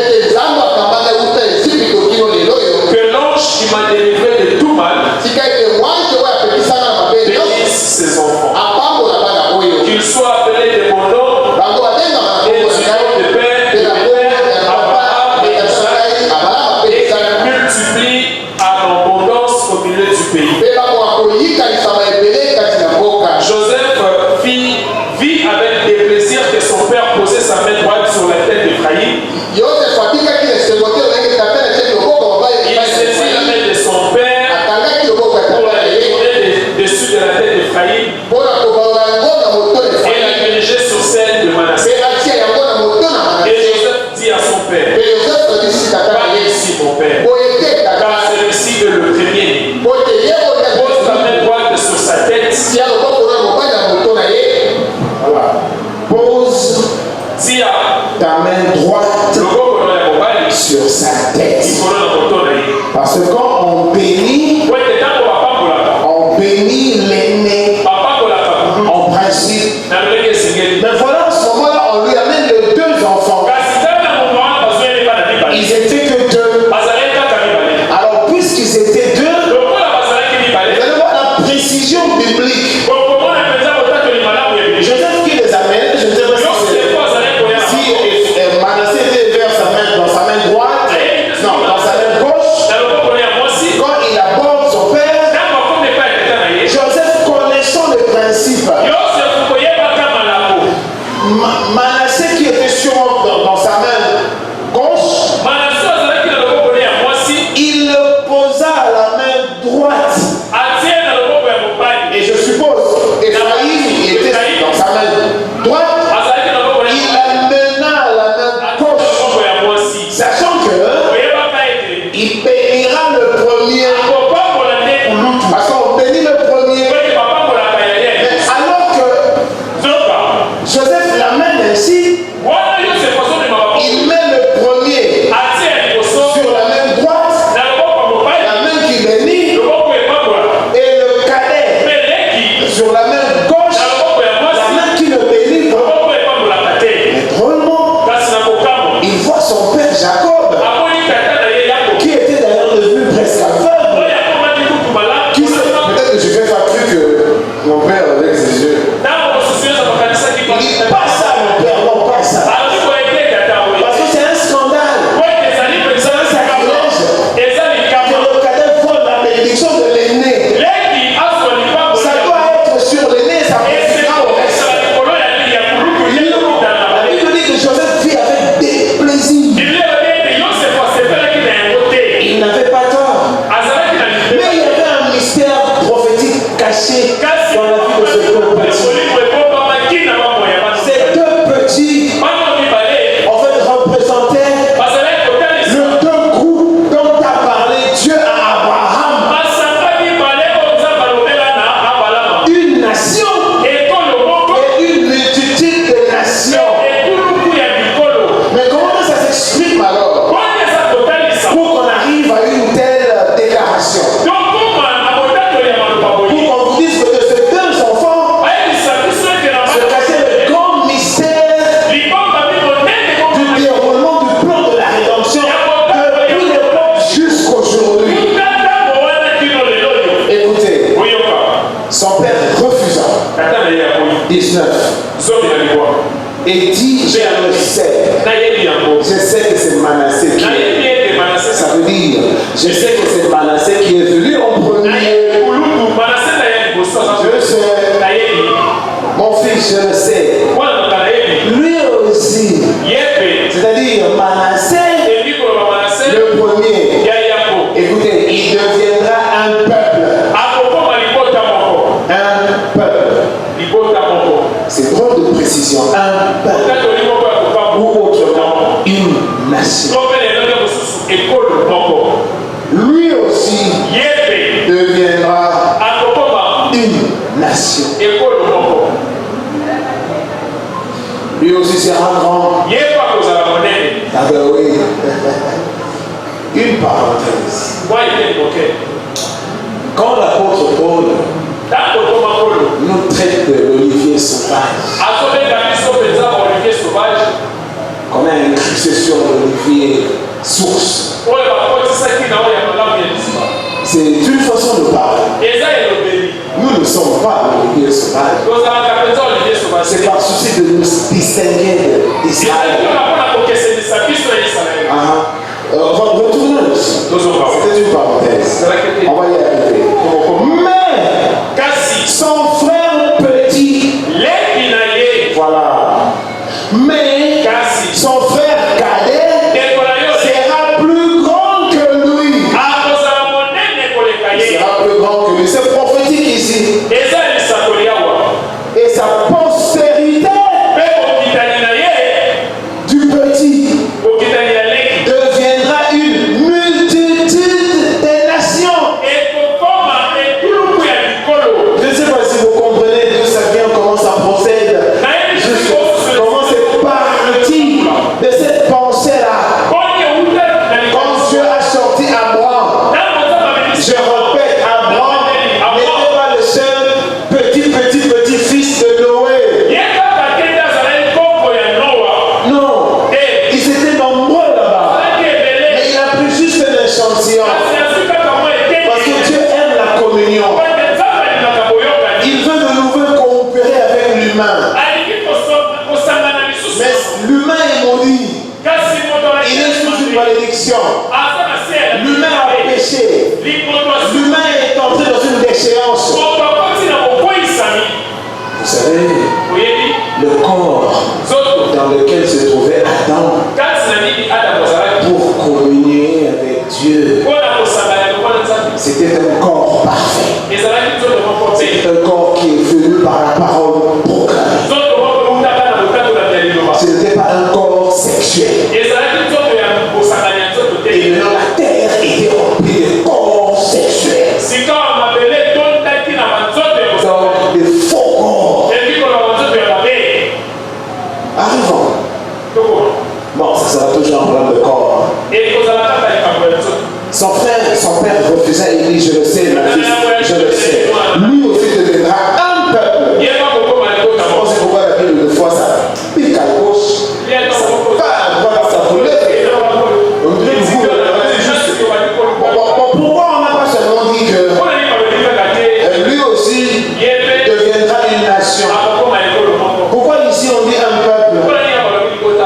que l'ange qui m'a délivré de tout mal, bénisse ses enfants. Qu'il soit appelé de mon nom et du nom de père, Abraham et Isaac, et qu'il multiplie en abondance au milieu du pays. Joseph vit avec des plaisirs que son père posait sa main droite sur la tête d'Ephraïm. Il saisit la main de son père pour la détourner dessus de la tête d'Ephraïm et la diriger sur celle de Manassé. Et Joseph dit à son père: va ici, mon père, car celui-ci est le premier. Pose ta main droite sur sa tête. Voilà. Pose ta main droite sur sa tête. Parce que quand on bénit l'aîné en principe. Mais voilà, en ce moment-là, on lui amène les deux enfants. Ils étaient que deux. Alors, puisqu'ils étaient deux, vous allez voir la précision biblique. Joseph qui les amène, je ne sais pas si Manassé était vers sa main, dans sa main droite, non, dans sa main gauche. Quand il aborde son père, Joseph connaissant le principe, 19. Et dit, je le sais. Je sais que c'est Manassé qui est. Ça veut dire, je sais que c'est Manassé qui est venu en premier. Je sais. Mon fils, je le sais. Lui aussi. C'est-à-dire, Manassé, le premier. Écoutez, il deviendra un peuple. Un peuple. C'est drôle de précision. Un peuple. Ou autrement, une nation. Lui aussi deviendra une nation. Lui aussi sera grand. Ah ben oui. Une parenthèse. Quand l'apôtre Paul nous traite de l'olivier sauvage, qu'on a incrusté sur l'olivier source, c'est une façon de parler. Nous ne sommes pas l'olivier sauvage. C'est par souci de nous distinguer d'Israël. Retournons ici. C'était une parenthèse. On va y arriver. Mais son frère petit, voilà. Mais son frère cadet sera plus grand que lui. Il sera plus grand que lui. C'est prophétique ici. Et sa postérité du petit deviendra une multitude de nations. Je ne sais pas si vous comprenez d'où ça vient, comment ça procède. Comment c'est parti de cette pensée-là. Quand Dieu a sorti Abraham, je répète, Abraham n'était pas le seul petit-fils de Noé. Non, ils étaient nombreux là-bas. Mais il a pris juste un échantillon. Parce que Dieu aime la communion. Il veut de nouveau coopérer avec l'humain. Mais l'humain est maudit. Il est sous une malédiction. L'humain a péché. L'humain est entré dans une déchéance. Vous savez, le corps dans lequel se trouvait Adam pour communier avec Dieu, c'était un corps parfait. C'est un corps qui est venu par la parole proclamée. Ce n'était pas un corps sexuel. Et maintenant la terre était remplie de corps sexuels. Donc des faux corps. Arrivons. Bon, ça sera toujours un problème de corps. Son père refusait, il dit, je le sais, mon fils, je le sais. Lui aussi deviendra un peuple. C'est pourquoi la Bible de foi, ça pique à gauche, ça part à droite, ça vous lève. Pourquoi on n'a pas seulement dit que lui aussi deviendra une nation? Pourquoi ici on dit un peuple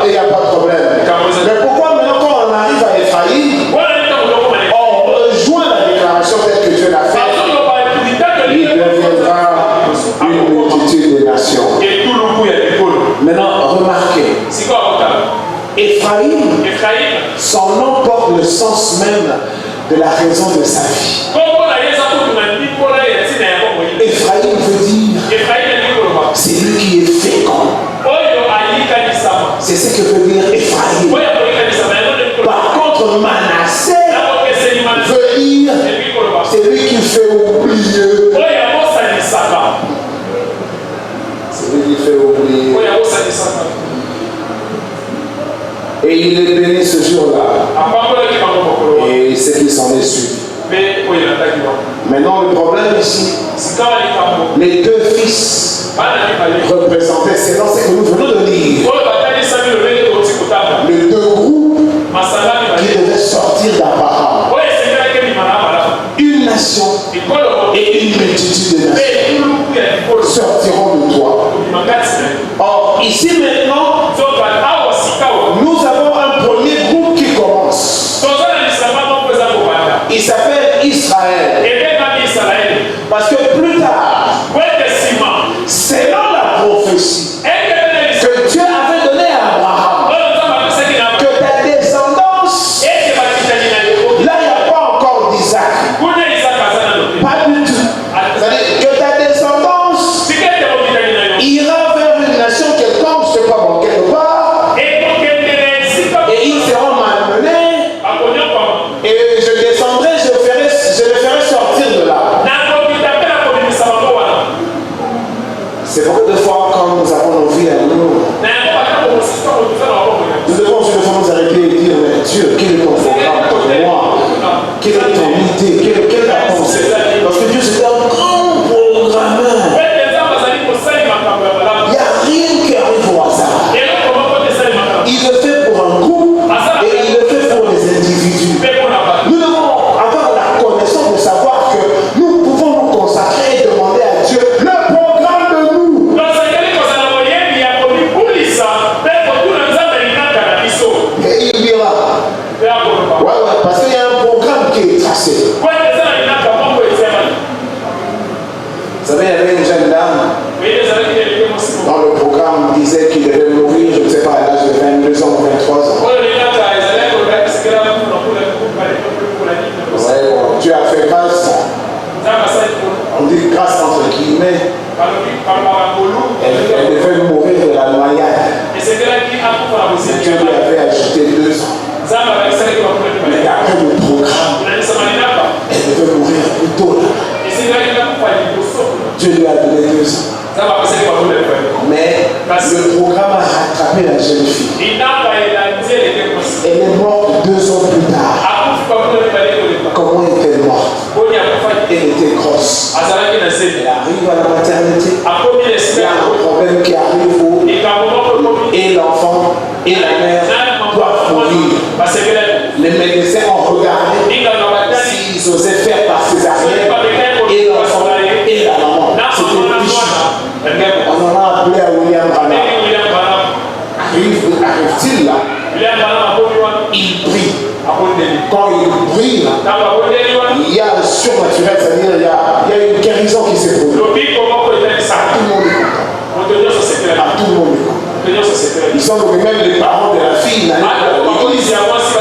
et il n'y a pas de problème? Mais pourquoi maintenant quand on arrive à Ephraïm, on rejoint la déclaration telle que Dieu l'a faite? Il deviendra une multitude de nations. Maintenant, remarquez, Ephraïm, son nom porte le sens même de la raison de sa vie. Ephraïm veut dire, c'est lui qui est fécond. C'est ce que veut dire Ephraïm. Par contre, Manassé veut dire, c'est lui qui fait oublier. C'est lui qui fait oublier. Et il est béni ce jour-là. Et ce qui s'en est suivi. Maintenant, le problème ici, les deux fils représentaient, selon ce que nous venons de lire, les deux groupes qui devaient sortir d'Abraham. Une nation et une multitude de nations sortiront de toi. ici maintenant, nous avons un premier groupe qui commence. Il s'appelle Israël. Parce que plus tard, selon la prophétie que Dieu avait donnée à Abraham, que ta descendance, là il n'y a pas encore d'Isaac. Pas du tout. C'est-à-dire que ta descendance ira vers une nation quelconque, je ne sais pas bon, quelque part, et ils seront malmenés, et je descendrai, je les ferai sortir de là. C'est beaucoup de fois quand nous avons nos vies à nous, nous devons sur le fond nous arrêter et dire, mais Dieu, quel est ton programme pour moi? Quelle est ton idée? Quelle est ta pensée? Parce que Dieu c'est un grand programmeur. Il n'y a rien qui arrive au hasard. Il le fait pour un groupe et il le fait pour les individus. Nous devons avoir la connaissance de savoir que nous pouvons nous consacrer et demander à Dieu le programme de nous. Et il dira. Ouais, parce qu'il y a un programme qui est tracé. Vous savez, il y avait une jeune dame dans le programme disait qu'il devait mourir, je ne sais pas, à l'âge de 22 ans ou 23 ans. Ouais, bon, Dieu a fait grâce. On dit grâce entre guillemets. Elle devait mourir de la noyade. Dieu lui avait ajouté 2 ans. Mais après le programme, elle devait mourir plus tôt. Dieu lui a donné 2 ans. Mais le programme a rattrapé la jeune fille. Elle est morte 2 ans plus tard. Comment est-elle morte? Elle était grosse. Elle arrive à la maternité. Il y a un problème qui arrive et l'enfant et la mère doivent mourir. Les médecins ont regardé s'ils osaient faire par césarienne et l'enfant et la maman. C'était fichu. On en a appelé à William Branham. Arrive-t-il là? Il prie. Quand il prie, il y a un surnaturel, c'est-à-dire il y a une guérison qui s'est produite. À tout le monde est content. À tout le monde est content. Il semble que même les parents de la fille n'allaient pas à l'église.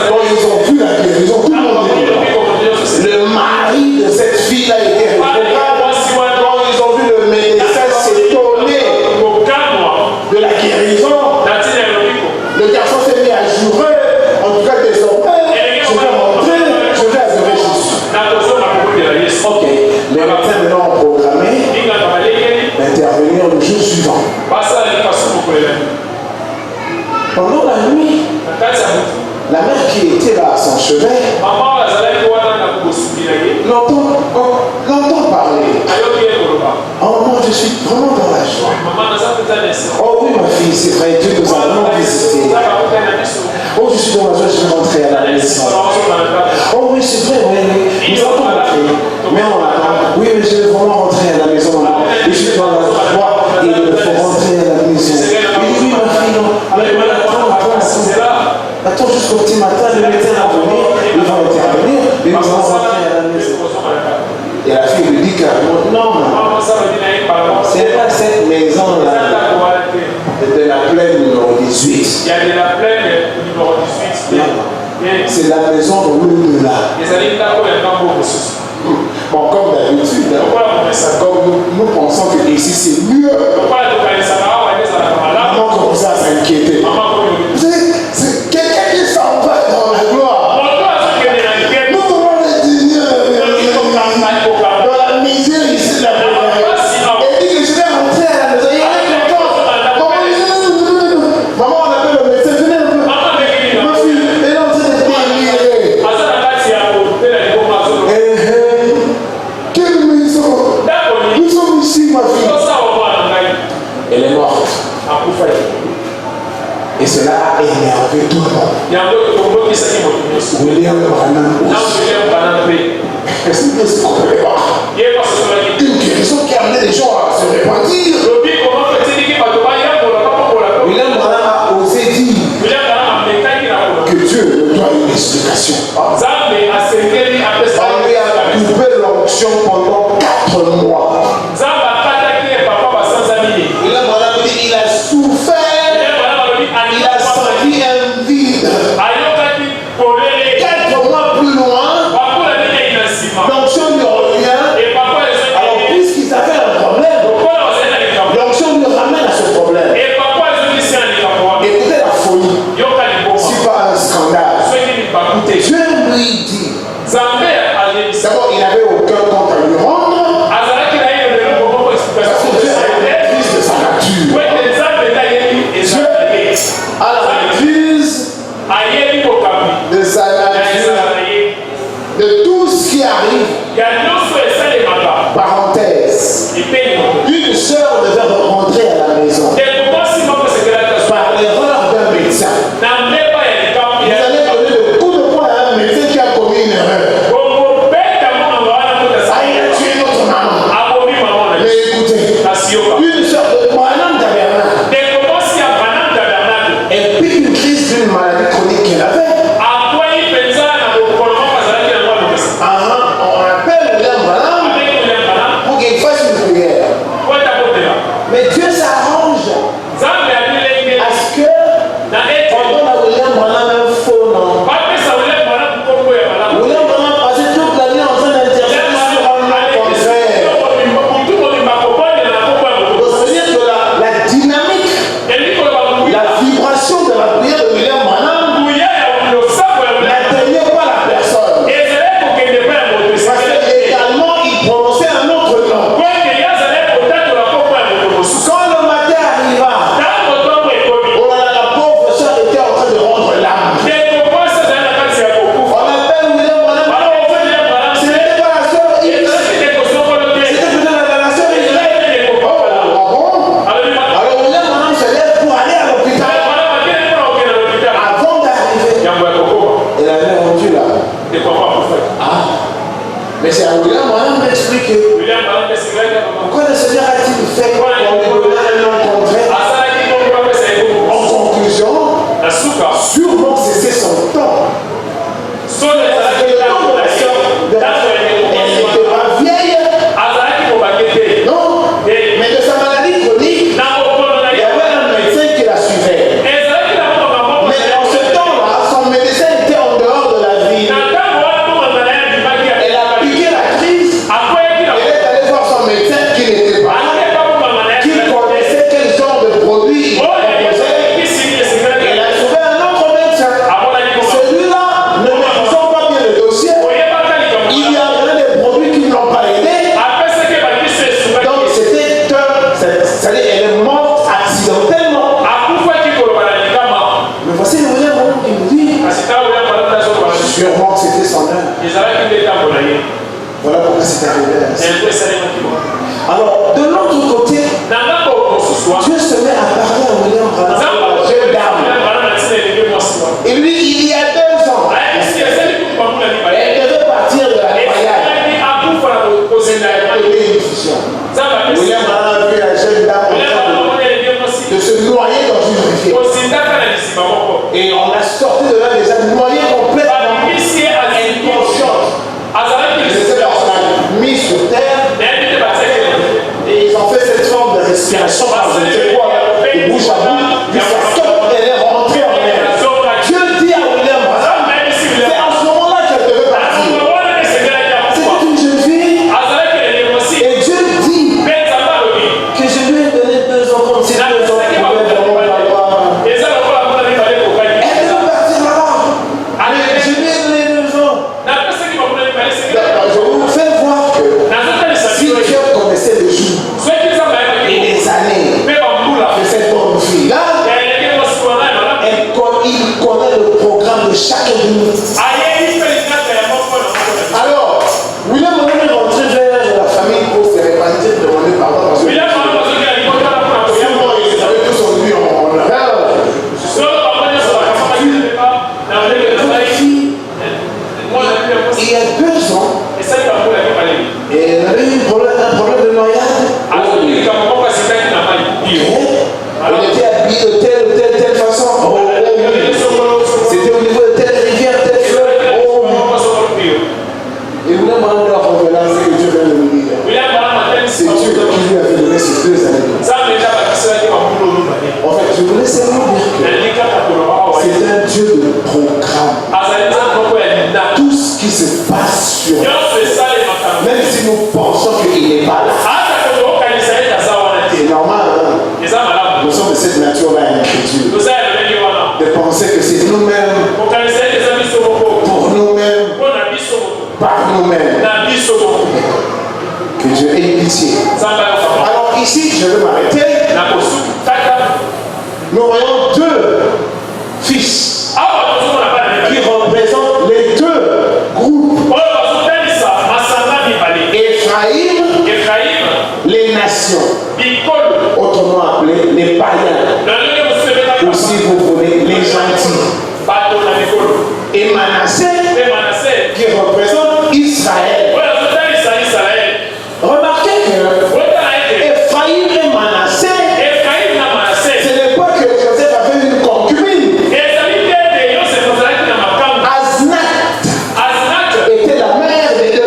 Quand ils ont vu la guérison, tout le monde est content. Le mari de cette fille-là était rétrograde. Quand ils ont vu le médecin s'étonner de la guérison, le garçon s'est mis à jurer. En tout cas, désormais, je vais rentrer, je vais adorer Jésus. Ok, les médecins maintenant ont programmé d'intervenir le jour suivant. Pendant la nuit, la mère qui était là à son chevet l'entend parler. Oh moi je suis vraiment dans la joie. Oh oui ma fille, c'est vrai, Dieu nous a vraiment visité. Oh je suis dans la joie, je vais rentrer à la maison. Oh oui c'est vrai, oui, nous allons rentrer. Mais on attend. Oui mais je vais vraiment rentrer à la maison. Je suis dans la joie et il me faut rentrer à la maison. Il dit oui ma fille, non. Attends jusqu'au petit matin, le médecin va venir, ils vont intervenir et nous allons rentrer à la maison. Et la fille lui dit carrément, non, c'est pas cette maison-là de la plaine numéro 18. Il y a de la plaine numéro 18. C'est la maison de l'au-delà. Bon, comme d'habitude, comme nous pensons que ici c'est mieux, maman commence à s'inquiéter. Vous savez, c'est quelqu'un qui s'en va dans la gloire. Nous voulons le dîner dans la misère ici de la gloire. Et dit que je vais rentrer à la maison. Il est content. Maman, on appelle le médecin. Venez un peu. Ma fille, elle est en train de délirer. Quelle maison? Nous sommes ici, ma fille. Elle est morte. Et cela a énervé tout le monde. William Branham. Est-ce que vous comprenez pas? Une guérison qui a amené les gens à se répandir. habillé de telle façon. Oh, oh, oui. C'était au niveau de telle rivière, telle fleuve. Oh, oui. Et vous l'avez demandé la convenance que Dieu vient de nous dire. C'est Dieu qui lui a fait donner ces 2 années. En fait, je voulais seulement dire que c'est un Dieu de programme. Tout ce qui se passe sur nous, même si nous pensons qu'il n'est pas là, c'est normal. Hein? Nous sommes de cette nature-là incrédule. De penser que c'est nous-mêmes, pour nous-mêmes, par nous-mêmes, que Dieu ait pitié. Alors ici, je vais m'arrêter. Nous voyons 2 fils qui représentent les 2 groupes. Ephraïm, les nations, autrement appelés les païens. Aussi vous voulez les gentils. Et Manassé qui représente Israël. Remarquez que Ephraïm et Manassé, ce n'est pas que Joseph avait une concubine. Asnath était la mère des 2.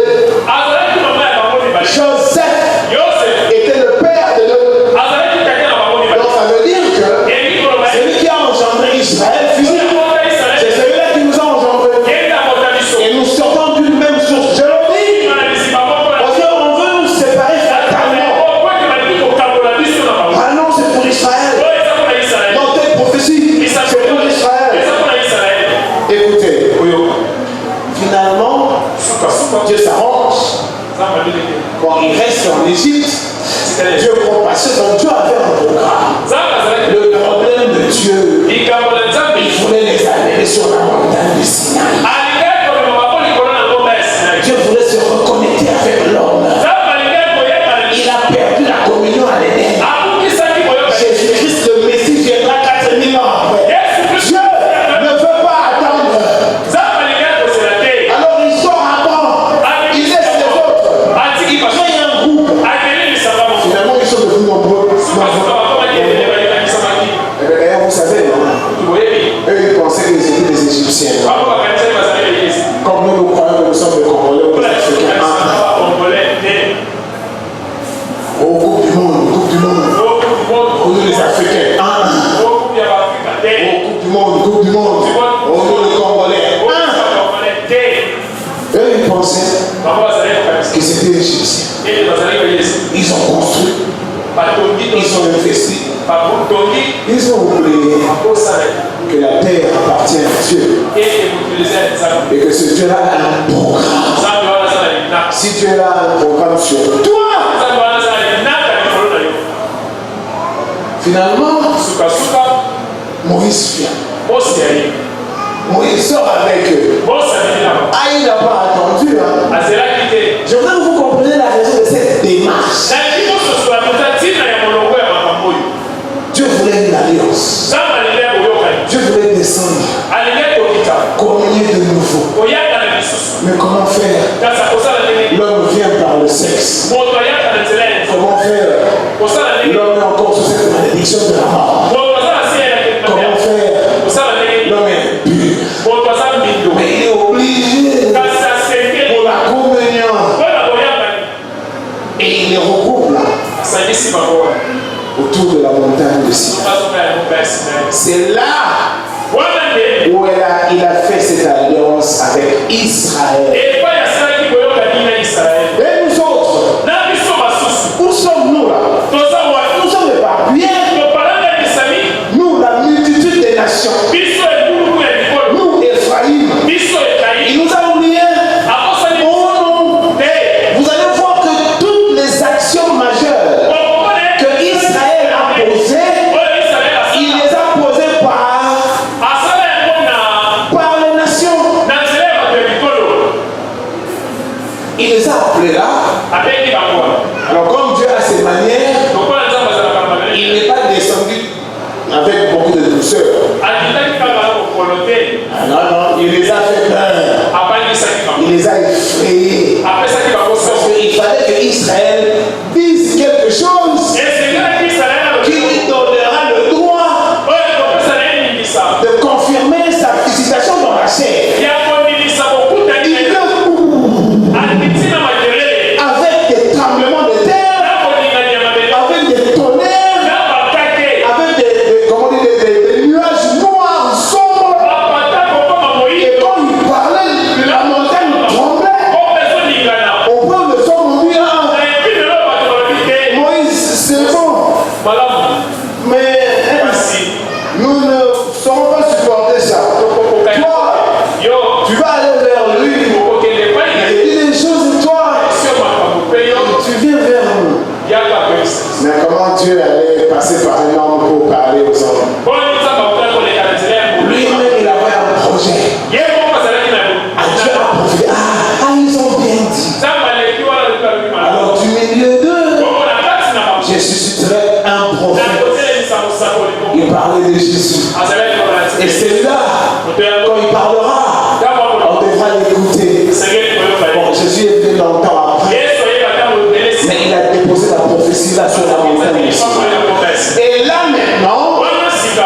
Joseph était le père de 2. Donc ça veut dire que celui qui a engendré Israël physiquement, c'est celui-là qui nous a engendré. Et nous sortons d'une même source. Je le dis. Parce qu'on veut nous séparer fatalement. Ah non, c'est pour Israël. Dans telle prophétie, c'est pour Israël. Écoutez, finalement, Dieu s'arrange. Bon, il reste en Égypte. Dieu compassionne. Donc Dieu avait un programme. Le problème de Dieu, il voulait les amener sur la montagne du Sinaï. Dieu voulait se reconnecter avec l'homme. Il a perdu la communion à l'Éden. Jésus-Christ, le Messie, viendra 4000 ans après. Dieu ne veut pas attendre. Alors il sort avant. Il laisse les autres. Il crée un groupe. Finalement, ils sont devenus nombreux. D'ailleurs, vous savez, non? Eux, ils pensaient qu'ils étaient des Égyptiens. Comme nous croyons que nous sommes des Congolais ou des Africains. Au Coupe du monde, Coupe du monde. Pour nous les Africains. Au Coupe du monde, Coupe du monde. Au nous les Congolais. Eux, ils pensaient que c'était des Égyptiens. Ils ont construit. Ils ont investi. Ils ont oublié que la terre appartient à Dieu. Et que ce Dieu-là a un programme. Si Dieu a un programme sur toi, finalement, Moïse vient. Moïse sort avec eux. Ah, il n'a pas attendu. Hein. Je voudrais que vous compreniez la raison de cette démarche. Dieu voulait une alliance. Dieu voulait descendre. Communier de nouveau. Mais comment faire? L'homme vient par le sexe. Comment faire? L'homme est encore sous cette malédiction de la mort. Comment faire? L'homme est impur. Mais il est obligé pour la communion. Et il les regroupe là. Autour de la montagne de Sinaï. C'est là où il a fait cette alliance avec Israël. Et nous autres, où sommes-nous là? Nous sommes éparpillés. Nous, la multitude des nations. Nous, Ephraïm. Il nous a oubliés. Vous allez voir que toutes les actions majeures que Israël a posées, il les a posées par les nations. Il les a appelés là. Alors comme Dieu a ses manières, il n'est pas descendu avec beaucoup de douceur. Non, il les a fait peur. Il les a effrayés. Parce qu'il fallait que Israël dise quelque chose qui lui donnera le droit lui parler de Jésus. Et c'est là, quand il parlera, on devra l'écouter. Bon, Jésus est venu longtemps après. Mais il a déposé la prophétie là sur la montagne. Et là maintenant,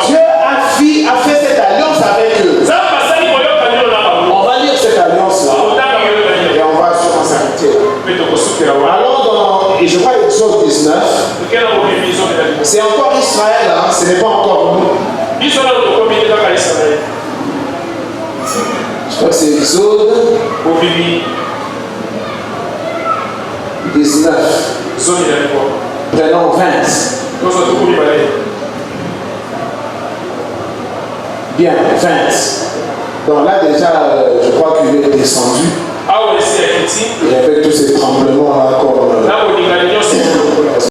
Dieu a fait cette alliance avec eux. On va lire cette alliance là. Et on va sûrement s'arrêter là. Alors et je crois Exode 19. C'est encore Israël, hein, ce n'est pas encore nous. Je crois que c'est Exode 19. Prenons 20. Bien, 20. Donc là déjà, je crois qu'il est descendu. Et avec tous ces tremblements là, comme